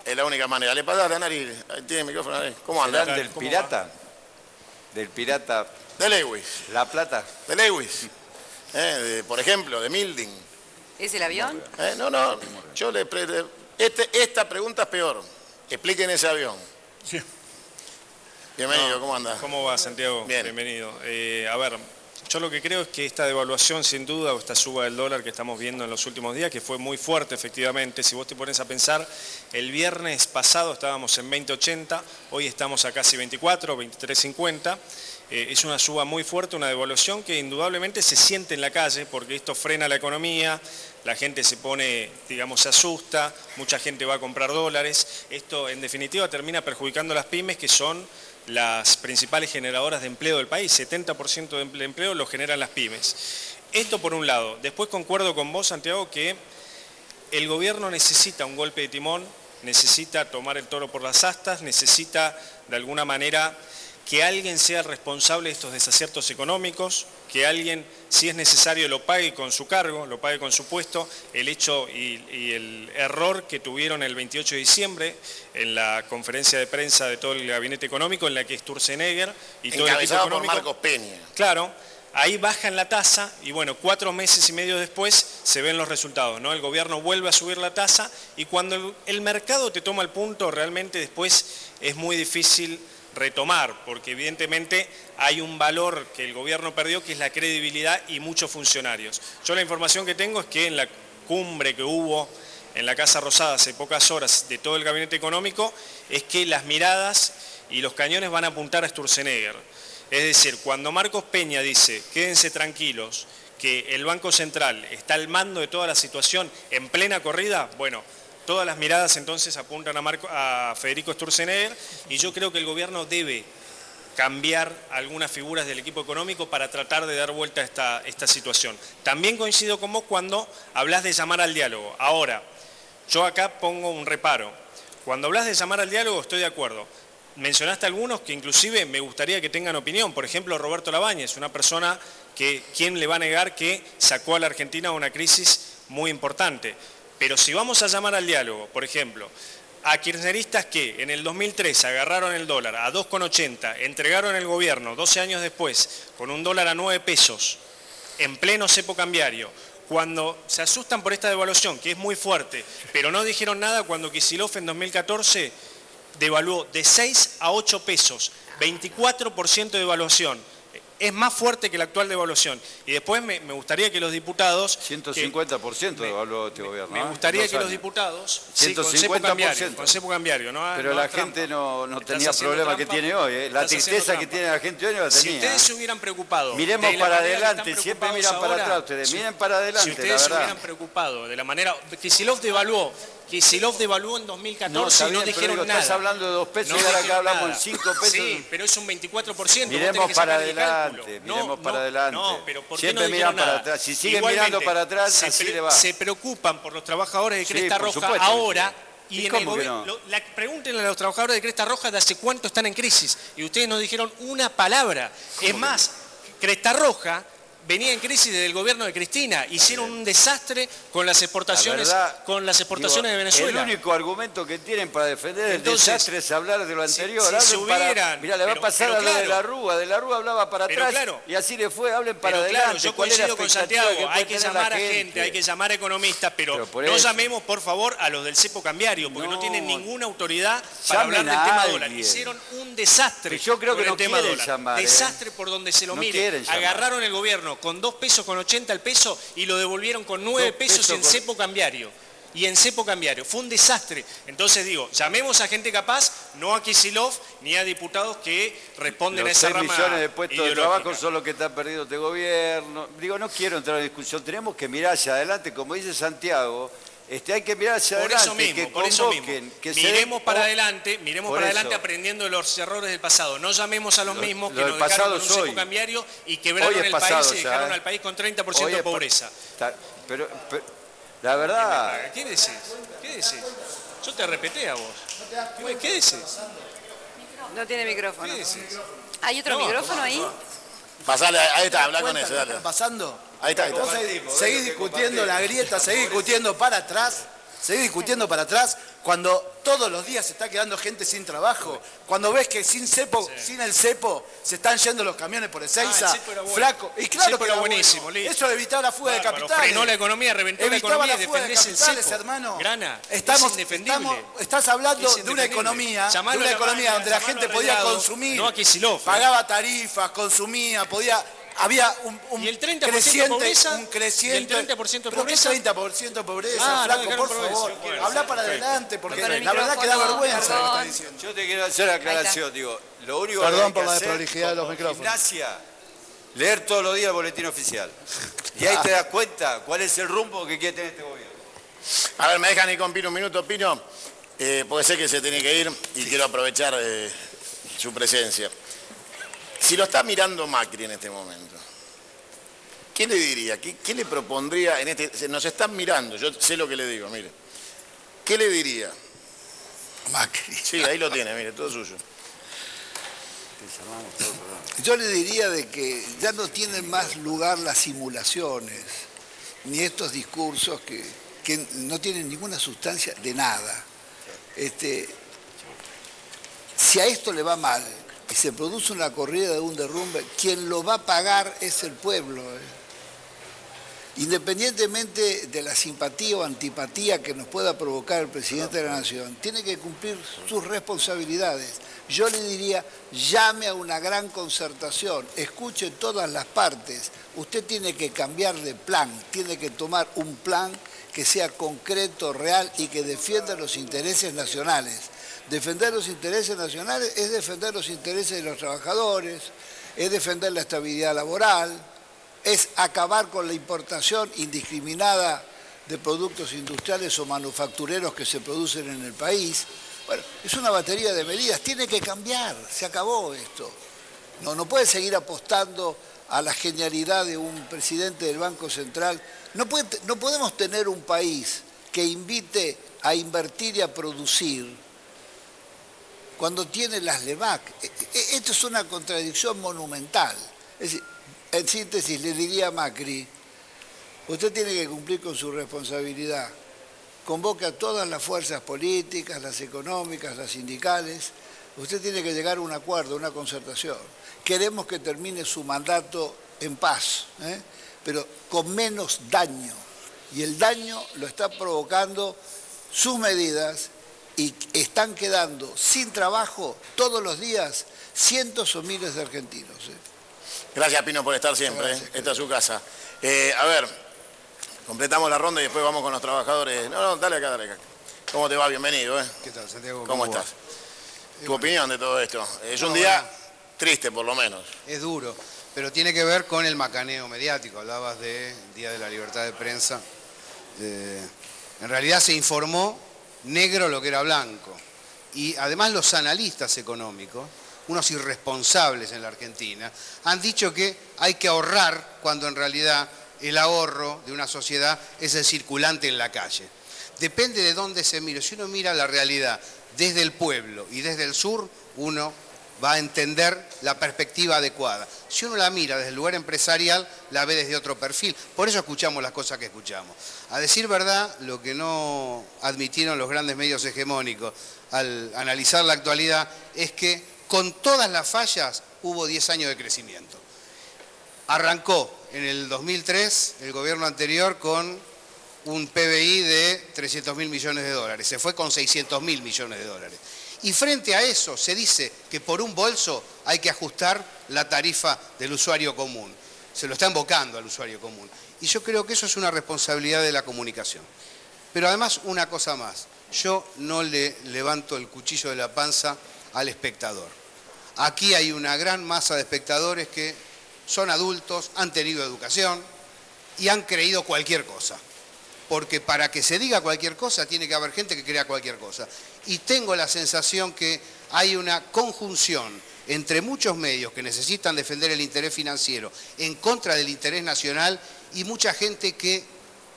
Es la única manera. Le pasa a Nari, ahí tiene el micrófono ahí. ¿Cómo anda?
¿Serán del pirata? ¿Del pirata?
De Lewis.
¿La Plata?
De Lewis. Por ejemplo, de Milding.
¿Es el avión?
No. Yo esta pregunta es peor. Expliquen ese avión.
Sí.
Bienvenido, ¿cómo anda?
¿Cómo va, Santiago?
Bien.
Bienvenido. A ver,
Yo lo que creo es que esta devaluación, sin duda, o esta suba del dólar que estamos viendo en los últimos días, que fue muy fuerte efectivamente, si vos te pones a pensar, el viernes pasado estábamos en 20.80, hoy estamos a casi 24, 23.50, es una suba muy fuerte, una devaluación que indudablemente se siente en la calle, porque esto frena la economía, la gente se pone, digamos, se asusta, mucha gente va a comprar dólares, esto en definitiva termina perjudicando a las pymes, que son las principales generadoras de empleo del país, 70% de empleo lo generan las pymes. Esto por un lado. Después concuerdo con vos, Santiago, que el gobierno necesita un golpe de timón, necesita tomar el toro por las astas, necesita de alguna manera que alguien sea responsable de estos desaciertos económicos, que alguien, si es necesario, lo pague con su cargo, lo pague con su puesto, el hecho y el error que tuvieron el 28 de diciembre en la conferencia de prensa de todo el gabinete económico, en la que Sturzenegger y todo el equipo
encabezado
económico...
por Marcos Peña.
Claro, ahí bajan la tasa y bueno, 4 meses y medio después se ven los resultados, ¿no? El gobierno vuelve a subir la tasa y cuando el mercado te toma el punto, realmente después es muy difícil retomar, porque evidentemente hay un valor que el gobierno perdió, que es la credibilidad y muchos funcionarios. Yo la información que tengo es que en la cumbre que hubo en la Casa Rosada hace pocas horas de todo el gabinete económico, es que las miradas y los cañones van a apuntar a Sturzenegger. Es decir, cuando Marcos Peña dice, quédense tranquilos, que el Banco Central está al mando de toda la situación en plena corrida, bueno, todas las miradas entonces apuntan a Federico Sturzenegger y yo creo que el gobierno debe cambiar algunas figuras del equipo económico para tratar de dar vuelta a esta situación. También coincido con vos cuando hablas de llamar al diálogo. Ahora, yo acá pongo un reparo. Cuando hablas de llamar al diálogo estoy de acuerdo. Mencionaste algunos que inclusive me gustaría que tengan opinión. Por ejemplo, Roberto Labañez, una persona que, ¿quién le va a negar que sacó a la Argentina de una crisis muy importante? Pero si vamos a llamar al diálogo, por ejemplo, a kirchneristas que en el 2003 agarraron el dólar a 2,80, entregaron el gobierno 12 años después con un dólar a 9 pesos, en pleno cepo cambiario, cuando se asustan por esta devaluación, que es muy fuerte, pero no dijeron nada cuando Kicillof en 2014 devaluó de 6 a 8 pesos, 24% de devaluación. Es más fuerte que la actual devaluación. Y después me gustaría que los diputados...
150% devaluó este gobierno.
Me gustaría que los diputados...
150%.
Con cepo cambiario.
Pero la gente no tenía problema que tiene hoy. La tristeza que tiene la gente hoy no la tenía.
Si ustedes se hubieran preocupado...
Miremos para adelante, siempre miran para atrás ustedes. Miren para adelante,
si ustedes se hubieran preocupado de la manera... Kicillof devaluó en 2014 y no dijeron nada.
Estás hablando de 2 pesos y ahora acá hablamos en 5 pesos.
Sí, pero es un 24%.
Miremos para adelante, miremos para adelante.
No, pero ¿por qué
siempre
no dijeron
miran para
nada?
atrás. Si siguen mirando para atrás, así le va.
Se preocupan por los trabajadores de Cresta
por
Roja
supuesto,
ahora.
¿Y
Y en
cómo
el
que no?
Pregúntenle a los trabajadores de Cresta Roja de hace cuánto están en crisis. Y ustedes no dijeron una palabra. Es más, Cresta Roja venía en crisis desde el gobierno de Cristina. Hicieron un desastre con las exportaciones, de Venezuela.
El único argumento que tienen para defender el desastre es hablar de lo anterior. Mira, le va a pasar a lo de la Rúa. De la Rúa hablaba para atrás y así le fue. Hablen para adelante.
Yo coincido con Santiago. Hay que llamar a gente, hay que llamar a economistas, pero no llamemos, por favor, a los del cepo cambiario, porque no tienen ninguna autoridad para hablar del tema dólar. Hicieron un desastre.
Yo creo que no quieren llamar.
Desastre por donde se lo mire. Agarraron el gobierno con 2 pesos con 80 el peso y lo devolvieron con 9 pesos en cepo cambiario. Y en cepo cambiario. Fue un desastre. Entonces digo, llamemos a gente capaz, no a Kicillof ni a diputados que responden a esa rama.
Los 6 millones de puestos de trabajo son los que están perdiendo este gobierno. Digo, no quiero entrar en discusión. Tenemos que mirar hacia adelante, como dice Santiago. Hay que mirar hacia adelante,
por eso mismo. Miremos para adelante aprendiendo de los errores del pasado. No llamemos a los mismos que nos dejaron con un cepo cambiario y quebraron el país y dejaron al país con 30% de pobreza.
Pero la verdad...
¿Qué decís? Yo te respeté a vos. ¿Qué decís?
No tiene micrófono.
¿Qué decís?
¿Hay otro micrófono ahí?
Pasale, ahí está, habla con ese, dale.
¿Pasando?
Ahí está.
Seguís discutiendo la grieta, seguís discutiendo para atrás, cuando todos los días se está quedando gente sin trabajo, cuando ves que sin el cepo se están yendo los camiones por Ezeiza, flaco. Y claro que era
buenísimo,
bueno. Eso evitaba la fuga de capitales.
Frenó la economía, reventó la economía y defendés el cepo.
Hermano.
Grana,
estás hablando de una economía donde la gente podía consumir,
no a Kicillof,
pagaba tarifas, consumía, había un
¿Y el 30% de
creciente,
pobreza?
un creciente.
¿Y el 30% de
¿Pero qué
pobreza?
30% de pobreza,
Ah,
flaco,
no,
por
pobreza.
favor?
Bueno,
Habla para
perfecto.
adelante, porque
Con el
la verdad que da
micrófono,
vergüenza lo que
perdón.
está diciendo.
Yo te quiero hacer la aclaración, digo, lo único
Perdón
que hay
por
que
la
hacer
desprolijidad de los
como
micrófonos.
Gimnasia, leer todos los días el boletín oficial. Y ahí te das cuenta cuál es el rumbo que quiere tener este gobierno.
A ver, me dejan ir con Pino un minuto, Pino, porque sé que se tiene que ir y quiero aprovechar su presencia. Si lo está mirando Macri en este momento, ¿qué le diría? ¿Qué le propondría en este? Nos están mirando, yo sé lo que le digo, mire. ¿Qué le diría?
Macri.
Sí, ahí lo tiene, mire, todo suyo.
Yo le diría de que ya no tienen más lugar las simulaciones, ni estos discursos que no tienen ninguna sustancia de nada. Si a esto le va mal y se produce una corrida de un derrumbe, quien lo va a pagar es el pueblo. Independientemente de la simpatía o antipatía que nos pueda provocar el presidente de la Nación, tiene que cumplir sus responsabilidades. Yo le diría, llame a una gran concertación, escuche todas las partes. Usted tiene que cambiar de plan, tiene que tomar un plan que sea concreto, real y que defienda los intereses nacionales. Defender los intereses nacionales es defender los intereses de los trabajadores, es defender la estabilidad laboral, es acabar con la importación indiscriminada de productos industriales o manufactureros que se producen en el país. Bueno, es una batería de medidas, tiene que cambiar, se acabó esto. No puede seguir apostando a la genialidad de un presidente del Banco Central. No podemos tener un país que invite a invertir y a producir cuando tiene las LEVAC. Esto es una contradicción monumental. Es decir, en síntesis, le diría a Macri, usted tiene que cumplir con su responsabilidad. Convoque a todas las fuerzas políticas, las económicas, las sindicales. Usted tiene que llegar a un acuerdo, a una concertación. Queremos que termine su mandato en paz, pero con menos daño. Y el daño lo está provocando sus medidas y están quedando sin trabajo todos los días cientos o miles de argentinos.
Gracias, Pino, por estar siempre. Esta es su casa. A ver, completamos la ronda y después vamos con los trabajadores. No, dale acá. ¿Cómo te va? Bienvenido.
¿Qué tal, Santiago?
¿Cómo estás? ¿Tu opinión de todo esto? Es un día triste, por lo menos.
Es duro, pero tiene que ver con el macaneo mediático. Hablabas del Día de la Libertad de Prensa. En realidad se informó negro lo que era blanco. Y además los analistas económicos, unos irresponsables en la Argentina, han dicho que hay que ahorrar cuando en realidad el ahorro de una sociedad es el circulante en la calle. Depende de dónde se mire. Si uno mira la realidad desde el pueblo y desde el sur, uno va a entender la perspectiva adecuada. Si uno la mira desde el lugar empresarial, la ve desde otro perfil. Por eso escuchamos las cosas que escuchamos. A decir verdad, lo que no admitieron los grandes medios hegemónicos al analizar la actualidad es que con todas las fallas hubo 10 años de crecimiento. Arrancó en el 2003 el gobierno anterior con un PBI de 300.000 millones de dólares. Se fue con 600.000 millones de dólares. Y frente a eso se dice que por un bolso hay que ajustar la tarifa del usuario común. Se lo está invocando al usuario común. Y yo creo que eso es una responsabilidad de la comunicación. Pero además una cosa más. Yo no le levanto el cuchillo de la panza al espectador. Aquí hay una gran masa de espectadores que son adultos, han tenido educación y han creído cualquier cosa. Porque para que se diga cualquier cosa tiene que haber gente que crea cualquier cosa. Y tengo la sensación que hay una conjunción entre muchos medios que necesitan defender el interés financiero en contra del interés nacional y mucha gente que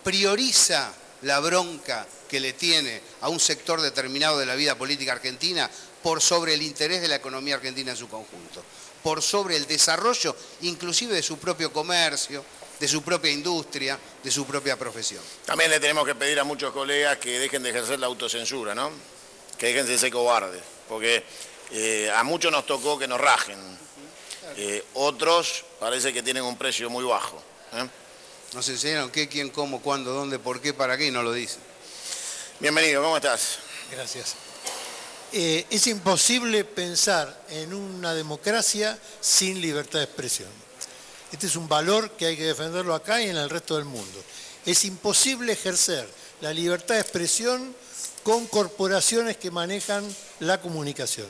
prioriza la bronca que le tiene a un sector determinado de la vida política argentina por sobre el interés de la economía argentina en su conjunto, por sobre el desarrollo inclusive de su propio comercio, de su propia industria, de su propia profesión.
También le tenemos que pedir a muchos colegas que dejen de ejercer la autocensura, ¿no? Que dejen de ser cobardes, porque a muchos nos tocó que nos rajen. Otros parece que tienen un precio muy bajo.
Nos enseñaron qué, quién, cómo, cuándo, dónde, por qué, para qué y no lo dicen.
Bienvenido, ¿cómo estás?
Gracias. Es imposible pensar en una democracia sin libertad de expresión. Este es un valor que hay que defenderlo acá y en el resto del mundo. Es imposible ejercer la libertad de expresión con corporaciones que manejan la comunicación.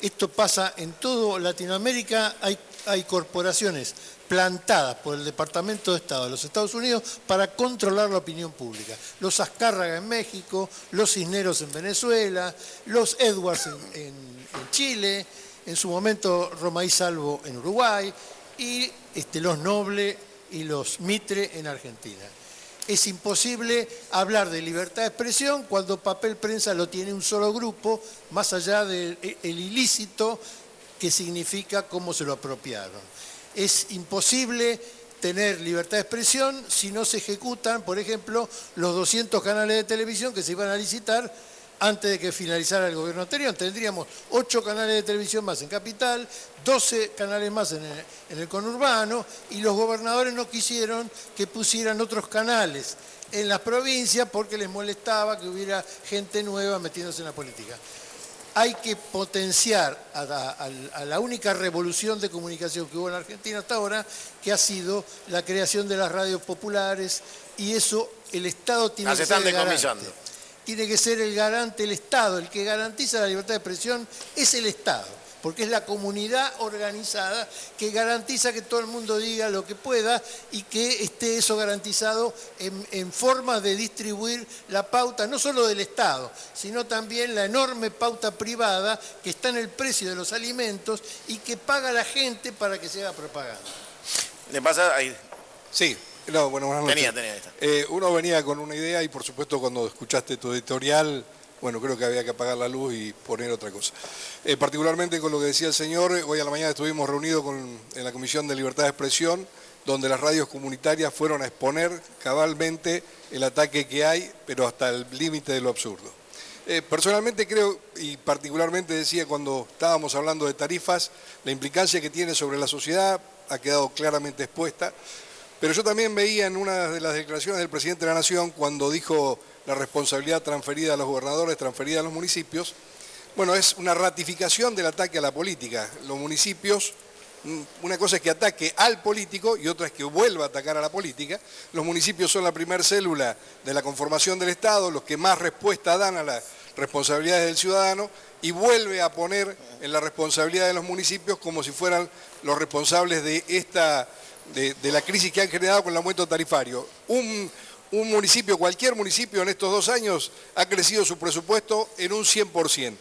Esto pasa en toda Latinoamérica, hay corporaciones plantadas por el Departamento de Estado de los Estados Unidos para controlar la opinión pública. Los Azcárraga en México, los Cisneros en Venezuela, los Edwards en Chile, en su momento Romaí Salvo en Uruguay y los Noble y los Mitre en Argentina. Es imposible hablar de libertad de expresión cuando papel prensa lo tiene un solo grupo, más allá del ilícito que significa cómo se lo apropiaron. Es imposible tener libertad de expresión si no se ejecutan, por ejemplo, los 200 canales de televisión que se iban a licitar antes de que finalizara el gobierno anterior. Tendríamos 8 canales de televisión más en Capital, 12 canales más en el conurbano, y los gobernadores no quisieron que pusieran otros canales en las provincias porque les molestaba que hubiera gente nueva metiéndose en la política. Hay que potenciar a la única revolución de comunicación que hubo en Argentina hasta ahora, que ha sido la creación de las radios populares, y eso el Estado tiene que ser el garante. Tiene que ser el garante, el Estado. El que garantiza la libertad de expresión es el Estado, porque es la comunidad organizada que garantiza que todo el mundo diga lo que pueda y que esté eso garantizado en forma de distribuir la pauta, no solo del Estado, sino también la enorme pauta privada que está en el precio de los alimentos y que paga la gente para que se haga propaganda.
¿Le pasa ahí?
Sí. No, bueno, buenas noches.
Tenía esta.
Uno venía con una idea y por supuesto cuando escuchaste tu editorial, bueno, creo que había que apagar la luz y poner otra cosa. Particularmente con lo que decía el señor, hoy a la mañana estuvimos reunidos en la Comisión de Libertad de Expresión, donde las radios comunitarias fueron a exponer cabalmente el ataque que hay, pero hasta el límite de lo absurdo. Personalmente creo, y particularmente decía cuando estábamos hablando de tarifas, la implicancia que tiene sobre la sociedad ha quedado claramente expuesta. Pero yo también veía en una de las declaraciones del presidente de la Nación, cuando dijo la responsabilidad transferida a los gobernadores, transferida a los municipios, bueno, es una ratificación del ataque a la política. Los municipios, una cosa es que ataque al político y otra es que vuelva a atacar a la política. Los municipios son la primer célula de la conformación del Estado, los que más respuesta dan a las responsabilidades del ciudadano, y vuelve a poner en la responsabilidad de los municipios como si fueran los responsables de la crisis que han generado con el aumento tarifario. Un municipio, cualquier municipio en estos 2 años ha crecido su presupuesto en un 100%.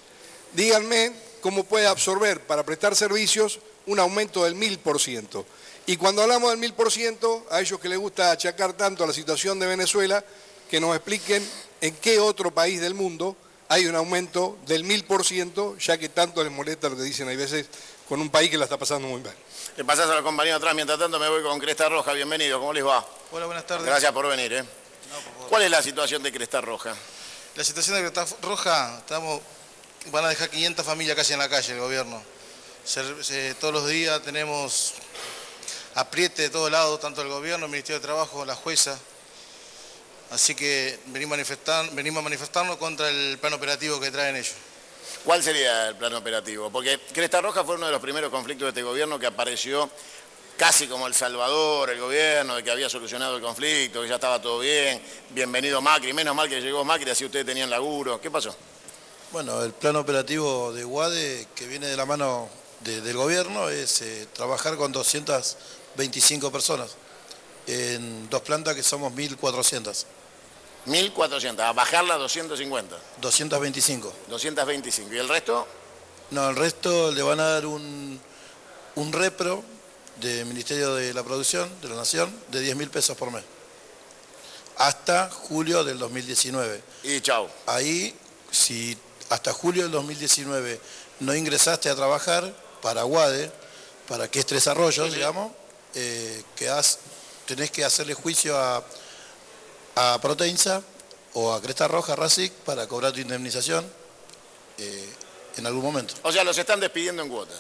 Díganme cómo puede absorber para prestar servicios un aumento del 1000%. Y cuando hablamos del 1000%, a ellos que les gusta achacar tanto a la situación de Venezuela, que nos expliquen en qué otro país del mundo hay un aumento del 1000%, ya que tanto les molesta lo que dicen hay veces con un país que la está pasando muy mal.
Le pasás a la compañía atrás, mientras tanto me voy con Cresta Roja. Bienvenido, ¿cómo les va?
Hola, buenas tardes.
Gracias por venir.
No, por favor.
¿Cuál es la situación de Cresta Roja?
La situación de Cresta Roja, van a dejar 500 familias casi en la calle el gobierno. Todos los días tenemos apriete de todos lados, tanto el gobierno, el Ministerio de Trabajo, la jueza. Así que venimos a manifestarnos contra el plan operativo que traen ellos.
¿Cuál sería el plan operativo? Porque Cresta Roja fue uno de los primeros conflictos de este gobierno que apareció casi como el salvador, el gobierno, de que había solucionado el conflicto, que ya estaba todo bien, bienvenido Macri, menos mal que llegó Macri, así ustedes tenían laburo. ¿Qué pasó?
Bueno, el plan operativo de UADE, que viene de la mano del gobierno, es trabajar con 225 personas en 2 plantas que somos 1.400.
1.400, a bajarla a 250.
225.
225. ¿Y el resto?
No, el resto le van a dar un repro del Ministerio de la Producción, de la Nación, de 10.000 pesos por mes. Hasta julio del 2019.
Y chau.
Ahí, si hasta julio del 2019 no ingresaste a trabajar para UADE, para que es Tres Arroyos, digamos, tenés que hacerle juicio a Proteinsa o a Cresta Roja, RACIC, para cobrar tu indemnización en algún momento.
O sea, los están despidiendo en cuotas.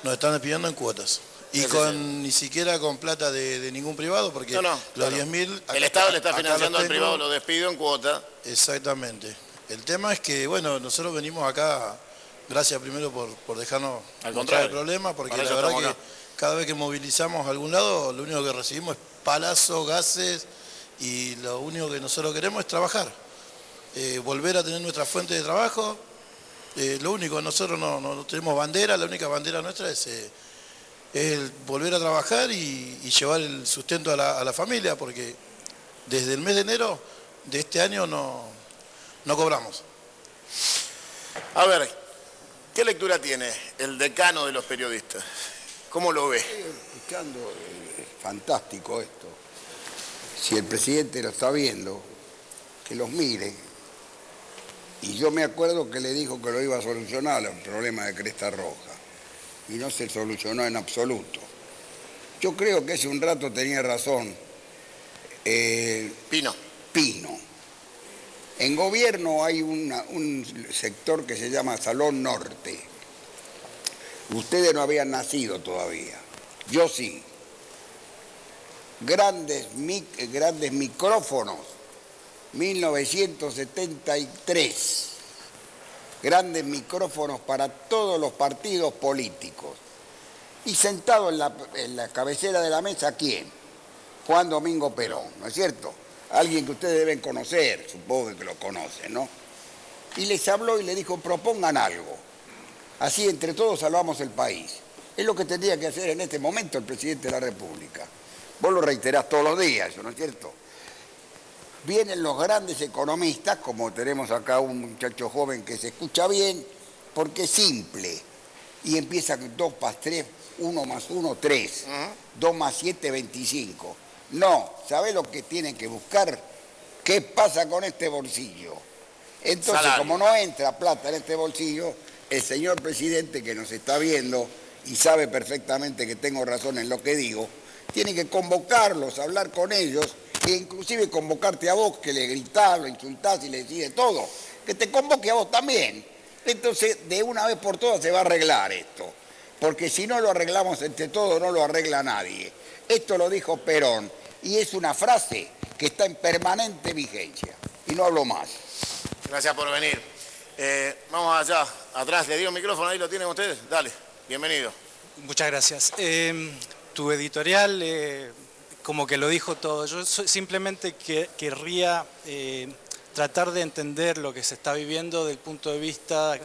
Nos están despidiendo en cuotas. Y ni siquiera con plata de ningún privado, porque los 10.000...
El Estado le está financiando al privado, lo despido en cuota.
Exactamente. El tema es que, bueno, nosotros venimos acá, gracias primero por dejarnos
al contrario
el problema, porque la verdad cada vez que movilizamos a algún lado, lo único que recibimos es palazos, gases, y lo único que nosotros queremos es trabajar. Volver a tener nuestra fuente de trabajo. Lo único, nosotros no tenemos bandera, la única bandera nuestra es el volver a trabajar y llevar el sustento a la familia, porque desde el mes de enero de este año no cobramos.
A ver, ¿qué lectura tiene el decano de los periodistas? ¿Cómo lo ve?
Estoy escuchando, es fantástico esto. Si el presidente lo está viendo, que los mire. Y yo me acuerdo que le dijo que lo iba a solucionar el problema de Cresta Roja. Y no se solucionó en absoluto. Yo creo que hace un rato tenía razón.
Pino.
En gobierno hay un sector que se llama Salón Norte. Ustedes no habían nacido todavía. Yo sí. Grandes micrófonos, 1973. Grandes micrófonos para todos los partidos políticos. Y sentado en la cabecera de la mesa, ¿quién? Juan Domingo Perón, ¿no es cierto? Alguien que ustedes deben conocer, supongo que lo conocen, ¿no? Y les habló y le dijo, propongan algo. Así entre todos salvamos el país. Es lo que tendría que hacer en este momento el presidente de la República. Vos lo reiterás todos los días, ¿no es cierto? Vienen los grandes economistas, como tenemos acá un muchacho joven que se escucha bien, porque es simple. Y empieza con 2 más 3, 1 más 1, 3. 2 más 7, 25. No, ¿sabés lo que tienen que buscar? ¿Qué pasa con este bolsillo? Entonces,
Salario.
como no entra plata en este bolsillo, el señor presidente que nos está viendo y sabe perfectamente que tengo razón en lo que digo, tiene que convocarlos, hablar con ellos, e inclusive convocarte a vos, que le gritás, lo insultás y le decís de todo, que te convoque a vos también. Entonces, de una vez por todas se va a arreglar esto, porque si no lo arreglamos entre todos, no lo arregla nadie. Esto lo dijo Perón, y es una frase que está en permanente vigencia. Y no hablo más.
Gracias por venir. Vamos allá, atrás, le dio el micrófono, ahí lo tienen ustedes. Dale, bienvenido.
Muchas gracias. Tu editorial como que lo dijo todo. Yo simplemente querría tratar de entender lo que se está viviendo desde el punto de vista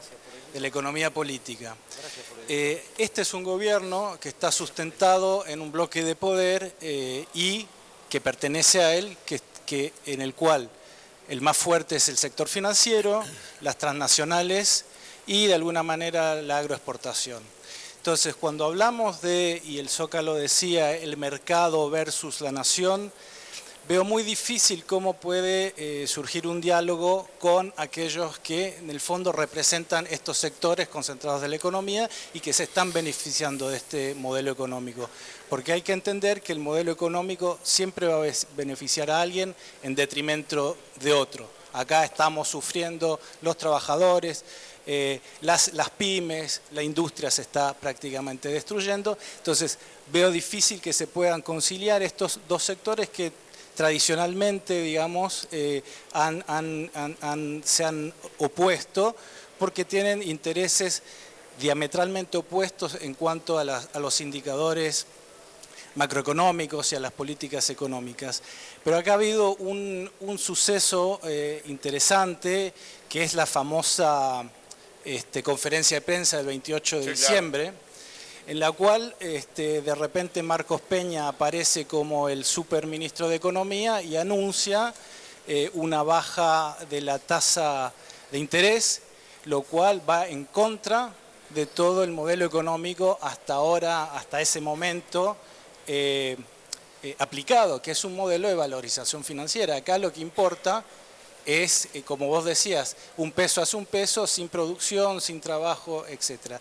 de la economía política. Este es un gobierno que está sustentado en un bloque de poder y que pertenece a él, en el cual el más fuerte es el sector financiero, las transnacionales y de alguna manera la agroexportación. Entonces, cuando hablamos y el Zócalo decía, el mercado versus la nación, veo muy difícil cómo puede surgir un diálogo con aquellos que en el fondo representan estos sectores concentrados de la economía y que se están beneficiando de este modelo económico. Porque hay que entender que el modelo económico siempre va a beneficiar a alguien en detrimento de otro. Acá estamos sufriendo los trabajadores, las pymes, la industria se está prácticamente destruyendo. Entonces veo difícil que se puedan conciliar estos dos sectores que tradicionalmente, digamos, se han opuesto porque tienen intereses diametralmente opuestos en cuanto a los indicadores macroeconómicos y a las políticas económicas. Pero acá ha habido un suceso interesante, que es la famosa conferencia de prensa del 28 de diciembre, claro, en la cual de repente Marcos Peña aparece como el superministro de Economía y anuncia una baja de la tasa de interés, lo cual va en contra de todo el modelo económico hasta ahora, hasta ese momento, aplicado, que es un modelo de valorización financiera. Acá lo que importa es, como vos decías, un peso hace un peso, sin producción, sin trabajo, etc.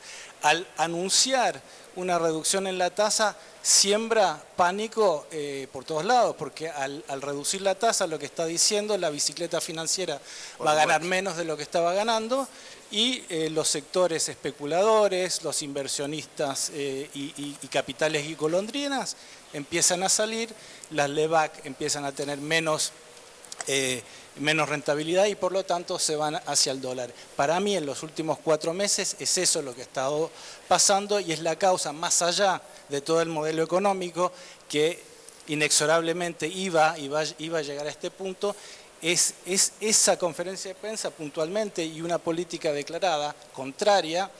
Al anunciar una reducción en la tasa, siembra pánico por todos lados, porque al reducir la tasa, lo que está diciendo, la bicicleta financiera va a ganar menos de lo que estaba ganando, y los sectores especuladores, los inversionistas y capitales y golondrinas empiezan a salir, las LEVAC empiezan a tener menos menos rentabilidad y por lo tanto se van hacia el dólar. Para mí en los últimos 4 meses es eso lo que ha estado pasando y es la causa, más allá de todo el modelo económico, que inexorablemente iba a llegar a este punto, es esa conferencia de prensa puntualmente y una política declarada contraria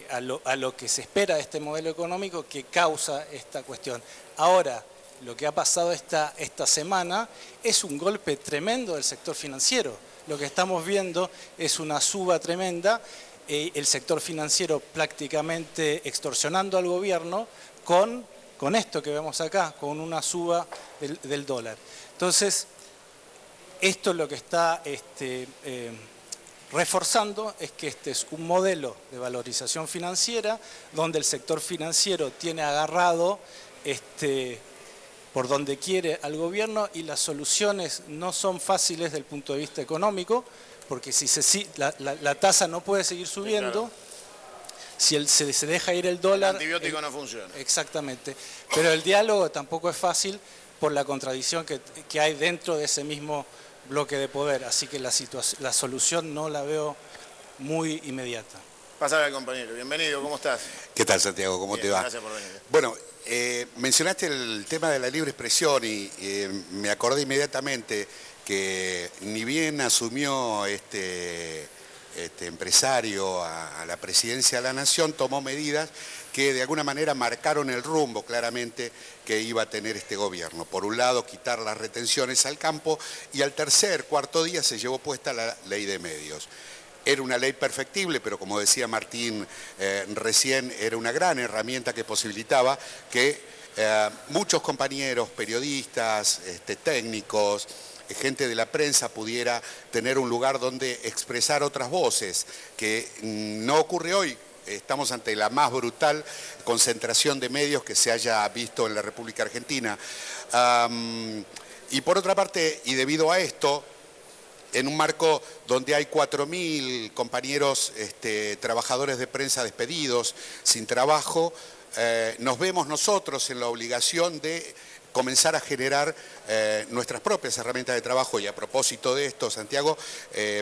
a lo que se espera de este modelo económico que causa esta cuestión. Ahora, lo que ha pasado esta semana es un golpe tremendo del sector financiero. Lo que estamos viendo es una suba tremenda, el sector financiero prácticamente extorsionando al gobierno con esto que vemos acá, con una suba del dólar. Entonces, esto es lo que está reforzando, es que este es un modelo de valorización financiera donde el sector financiero tiene agarrado por donde quiere al gobierno y las soluciones no son fáciles desde el punto de vista económico, porque si la tasa no puede seguir subiendo, si se deja ir el dólar...
El antibiótico no funciona.
Exactamente. Pero el diálogo tampoco es fácil por la contradicción que hay dentro de ese mismo bloque de poder. Así que la solución no la veo muy inmediata.
Pásale al compañero. Bienvenido, ¿cómo estás?
¿Qué tal, Santiago? ¿Cómo te va?
Gracias por venir.
Bueno, mencionaste el tema de la libre expresión y me acordé inmediatamente que ni bien asumió este empresario a la presidencia de la Nación, tomó medidas que de alguna manera marcaron el rumbo claramente que iba a tener este gobierno. Por un lado, quitar las retenciones al campo y al cuarto día se llevó puesta la ley de medios. Era una ley perfectible, pero como decía Martín recién, era una gran herramienta que posibilitaba que muchos compañeros, periodistas, técnicos, gente de la prensa pudiera tener un lugar donde expresar otras voces, que no ocurre hoy. Estamos ante la más brutal concentración de medios que se haya visto en la República Argentina. Y por otra parte, y debido a esto, en un marco donde hay 4.000 compañeros trabajadores de prensa despedidos, sin trabajo, nos vemos nosotros en la obligación de comenzar a generar nuestras propias herramientas de trabajo. Y a propósito de esto, Santiago,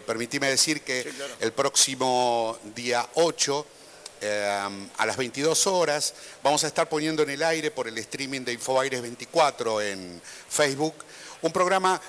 permitime decir que sí, claro, el próximo día 8, a las 22 horas, vamos a estar poniendo en el aire por el streaming de Infobaires 24 en Facebook, un programa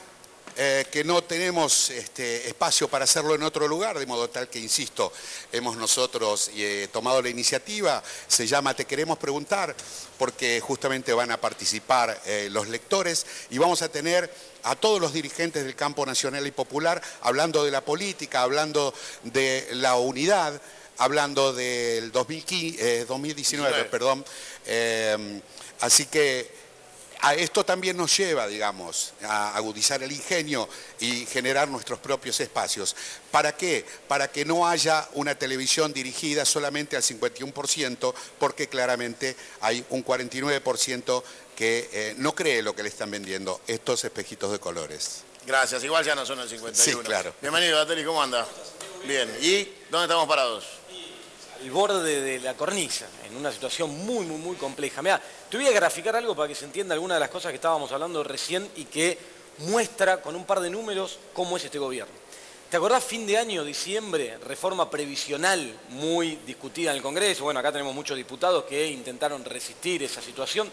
que no tenemos espacio para hacerlo en otro lugar, de modo tal que, insisto, hemos nosotros tomado la iniciativa, se llama Te Queremos Preguntar, porque justamente van a participar los lectores y vamos a tener a todos los dirigentes del campo nacional y popular hablando de la política, hablando de la unidad, hablando del 2019, perdón. Así que a esto también nos lleva, digamos, a agudizar el ingenio y generar nuestros propios espacios. ¿Para qué? Para que no haya una televisión dirigida solamente al 51%, porque claramente hay un 49% que no cree lo que le están vendiendo, estos espejitos de colores.
Gracias, igual ya no son el 51.
Sí, claro.
Bienvenido, Bateli, ¿cómo anda? Bien, ¿y dónde estamos parados?
El borde de la cornisa, en una situación muy compleja. Mirá, te voy a graficar algo para que se entienda alguna de las cosas que estábamos hablando recién y que muestra con un par de números cómo es este gobierno. ¿Te acordás fin de año, diciembre, reforma previsional muy discutida en el Congreso? Bueno, acá tenemos muchos diputados que intentaron resistir esa situación.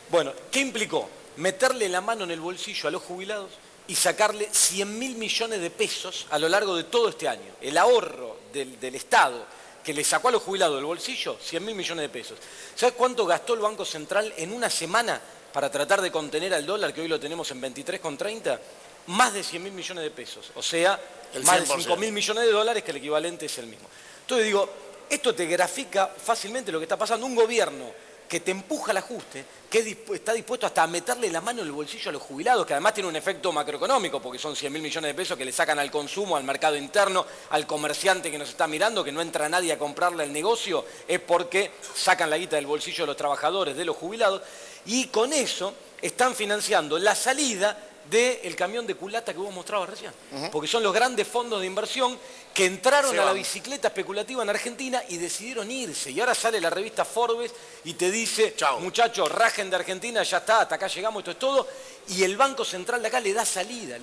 Bueno, ¿qué implicó? Meterle la mano en el bolsillo a los jubilados y sacarle 100.000 millones de pesos a lo largo de todo este año. El ahorro del Estado que le sacó a los jubilados del bolsillo, 100.000 millones de pesos. ¿Sabes cuánto gastó el Banco Central en una semana para tratar de contener al dólar, que hoy lo tenemos en 23,30? Más de 100.000 millones de pesos. O sea, más de 5.000 millones de dólares, que el equivalente es el mismo. Entonces digo, esto te grafica fácilmente lo que está pasando. Un gobierno que te empuja al ajuste, que está dispuesto hasta a meterle la mano en el bolsillo a los jubilados, que además tiene un efecto macroeconómico, porque son 100.000 millones de pesos que le sacan al consumo, al mercado interno, al comerciante que nos está mirando, que no entra nadie a comprarle el negocio, es porque sacan la guita del bolsillo de los trabajadores, de los jubilados, y con eso están financiando la salida del camión de culata que vos mostrabas recién. Porque son los grandes fondos de inversión que entraron a la bicicleta especulativa en Argentina y decidieron irse. Y ahora sale la revista Forbes y te dice, muchachos, rajen de Argentina, ya está, hasta acá llegamos, esto es todo. Y el Banco Central de acá le da salida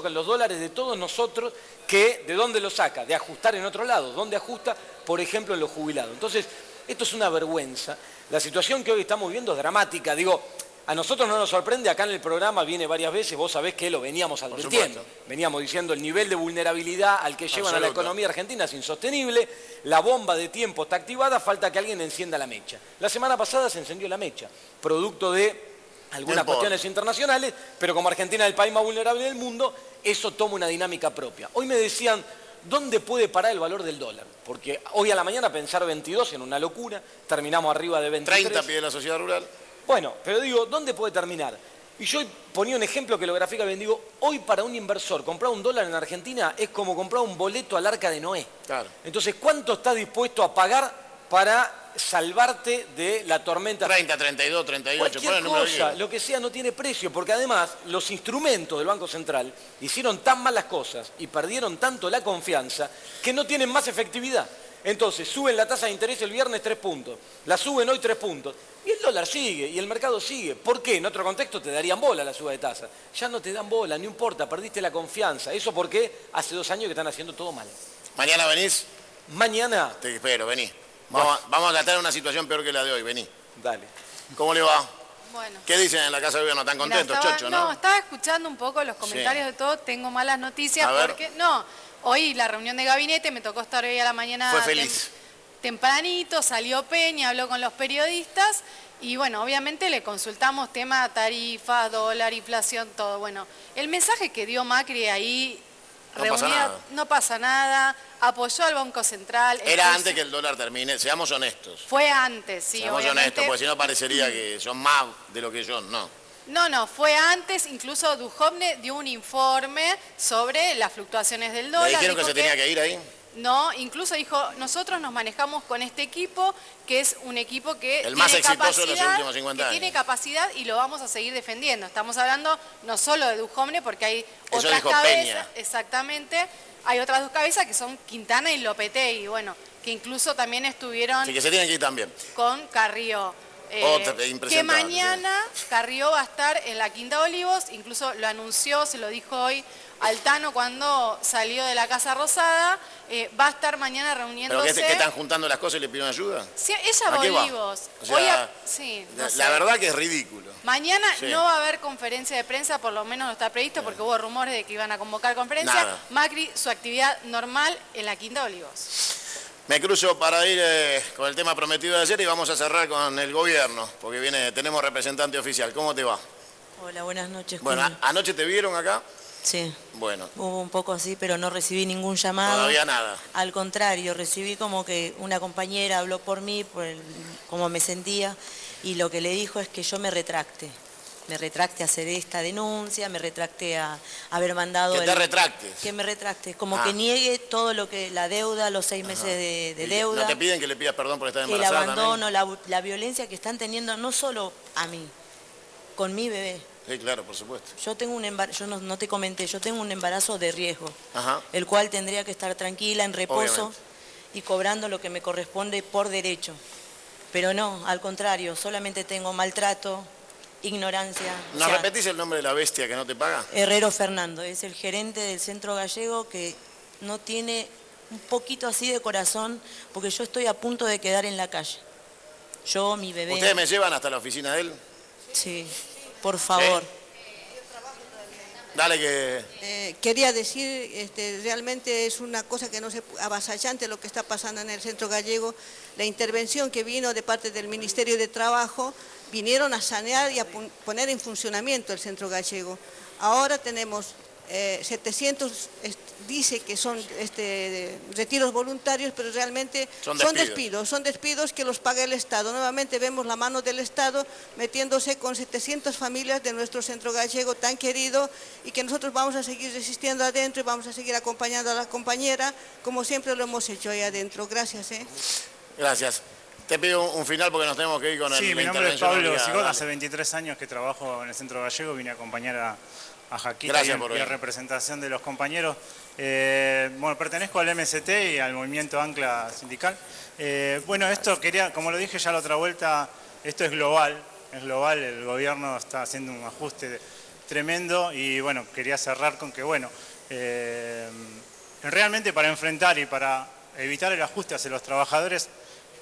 con los dólares de todos nosotros, que ¿de dónde lo saca? De ajustar en otro lado. ¿Dónde ajusta? Por ejemplo, en los jubilados. Entonces, esto es una vergüenza. La situación que hoy estamos viendo es dramática. Digo, a nosotros no nos sorprende, acá en el programa viene varias veces, vos sabés que lo veníamos advirtiendo. Veníamos diciendo el nivel de vulnerabilidad al que llevan a la economía argentina es insostenible, la bomba de tiempo está activada, falta que alguien encienda la mecha. La semana pasada se encendió la mecha, producto de algunas cuestiones internacionales, pero como Argentina es el país más vulnerable del mundo, eso toma una dinámica propia. Hoy me decían, ¿dónde puede parar el valor del dólar? Porque hoy a la mañana pensar 22 en una locura, terminamos arriba de 23.
30 pide la sociedad rural.
Bueno, pero digo, ¿dónde puede terminar? Y yo ponía un ejemplo que lo grafica bien. Digo, hoy para un inversor comprar un dólar en Argentina es como comprar un boleto al Arca de Noé.
Claro.
Entonces, ¿cuánto estás dispuesto a pagar para salvarte de la tormenta?
30, 32, 38.
Cualquier cosa, lo que sea, no tiene precio, porque además los instrumentos del Banco Central hicieron tan malas cosas y perdieron tanto la confianza que no tienen más efectividad. Entonces, suben la tasa de interés el viernes 3 puntos, la suben hoy 3 puntos, y el dólar sigue, y el mercado sigue. ¿Por qué? En otro contexto te darían bola la suba de tasa. Ya no te dan bola, no importa, perdiste la confianza. ¿Eso porque hace 2 años que están haciendo todo mal?
¿Mañana venís?
Mañana.
Te espero, vení. Vamos a tratar una situación peor que la de hoy, vení.
Dale.
¿Cómo le va?
Bueno.
¿Qué dicen en la Casa de Gobierno? ¿Están contentos, Chocho, no?
No, estaba escuchando un poco los comentarios de todo, tengo malas noticias
A ver.
porque... No, hoy la reunión de gabinete, me tocó estar hoy a la mañana...
Fue feliz.
Tempranito, salió Peña, habló con los periodistas y bueno, obviamente le consultamos tema tarifas, dólar, inflación, todo. Bueno, el mensaje que dio Macri ahí, no pasa nada, apoyó al Banco Central.
Era antes que el dólar termine, seamos honestos.
Fue antes, sí,
Seamos honestos, porque si no parecería que son más de lo que son, no.
No, fue antes, incluso Duhovne dio un informe sobre las fluctuaciones del dólar.
¿Le dijeron que se tenía que ir ahí?
No, incluso dijo, nosotros nos manejamos con este equipo, que es un equipo que
el más
tiene
exitoso de los
capacidad,
últimos 50 años.
tiene capacidad y lo vamos a seguir defendiendo. Estamos hablando no solo de Duhovne, porque hay
Eso
otras
dijo
cabezas,
Peña.
Exactamente, hay otras dos cabezas que son Quintana y Lopetegui, bueno, que incluso también estuvieron
Sí, que se tienen que ir también.
con Carrió. Que
impresentable,
mañana Carrió va a estar en la Quinta de Olivos, incluso lo anunció, se lo dijo hoy Altano cuando salió de la Casa Rosada, va a estar mañana reuniéndose...
¿Pero qué están juntando las cosas y le pidieron ayuda?
Sí, ella va a Olivos.
O sea,
sí, no
la
sé.
verdad que es ridículo.
Mañana
Sí.
no va a haber conferencia de prensa, por lo menos no está previsto, porque hubo rumores de que iban a convocar conferencia.
Nada.
Macri, su actividad normal en la Quinta de Olivos.
Me cruzo para ir con el tema prometido de ayer y vamos a cerrar con el gobierno, porque tenemos representante oficial. ¿Cómo te va?
Hola, buenas noches.
Bueno,
Julio.
¿anoche te vieron acá?
Sí,
Bueno,
hubo un poco así, pero no recibí ningún llamado.
todavía nada.
Al contrario, recibí como que una compañera habló por mí, cómo me sentía, y lo que le dijo es que yo me retracte. Me retracte a hacer esta denuncia, me retracte a haber mandado...
Que te retractes.
Que me retracte, como
Ah.
que niegue todo lo que la deuda, los 6 meses de
¿Y
deuda.
¿No te piden que le pidas perdón por estar
El
embarazada
abandono, la violencia que están teniendo, no solo a mí, con mi bebé.
también? Sí, claro, por supuesto.
Yo tengo un embarazo, yo no te comenté, yo tengo un embarazo de riesgo,
Ajá.
el cual tendría que estar tranquila, en reposo
Obviamente.
y cobrando lo que me corresponde por derecho. Pero no, al contrario, solamente tengo maltrato, ignorancia. O
¿Nos
sea,
repetís el nombre de la bestia que no te paga?
Herrero Fernando, es el gerente del Centro Gallego que no tiene un poquito así de corazón, porque yo estoy a punto de quedar en la calle. Yo, mi bebé...
¿Ustedes me llevan hasta la oficina de él?
Sí, por favor.
Dale que...
Quería decir, realmente es una cosa que no se avasallante lo que está pasando en el Centro Gallego. La intervención que vino de parte del Ministerio de Trabajo, vinieron a sanear y a poner en funcionamiento el Centro Gallego. Ahora tenemos 700, dice que son retiros voluntarios, pero realmente
Son
despidos que los paga el Estado. Nuevamente vemos la mano del Estado metiéndose con 700 familias de nuestro Centro Gallego tan querido, y que nosotros vamos a seguir resistiendo adentro y vamos a seguir acompañando a la compañera como siempre lo hemos hecho ahí adentro. Gracias.
Gracias. Te pido un final porque nos tenemos que ir con
Sí,
la
mi nombre es
intervención
Pablo
obligada.
Sigón,
Dale.
hace 23 años que trabajo en el Centro Gallego, vine a acompañar
a Jaquita
Gracias
y
por
en
venir.
representación de los compañeros. Bueno, pertenezco al MST y al movimiento Ancla Sindical. Bueno, esto quería, como lo dije ya la otra vuelta, esto es global, el gobierno está haciendo un ajuste tremendo y bueno, quería cerrar con que bueno, realmente para enfrentar y para evitar el ajuste hacia los trabajadores,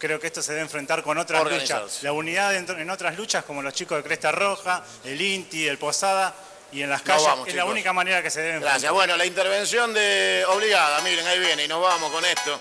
creo que esto se debe enfrentar con otras luchas. La unidad en otras luchas, como los chicos de Cresta Roja, el INTI, el Posada, y en las calles,
vamos,
es la
chicos.
única manera que se debe enfrentar.
Gracias. Bueno, la intervención de obligada, miren, ahí viene, y nos vamos con esto.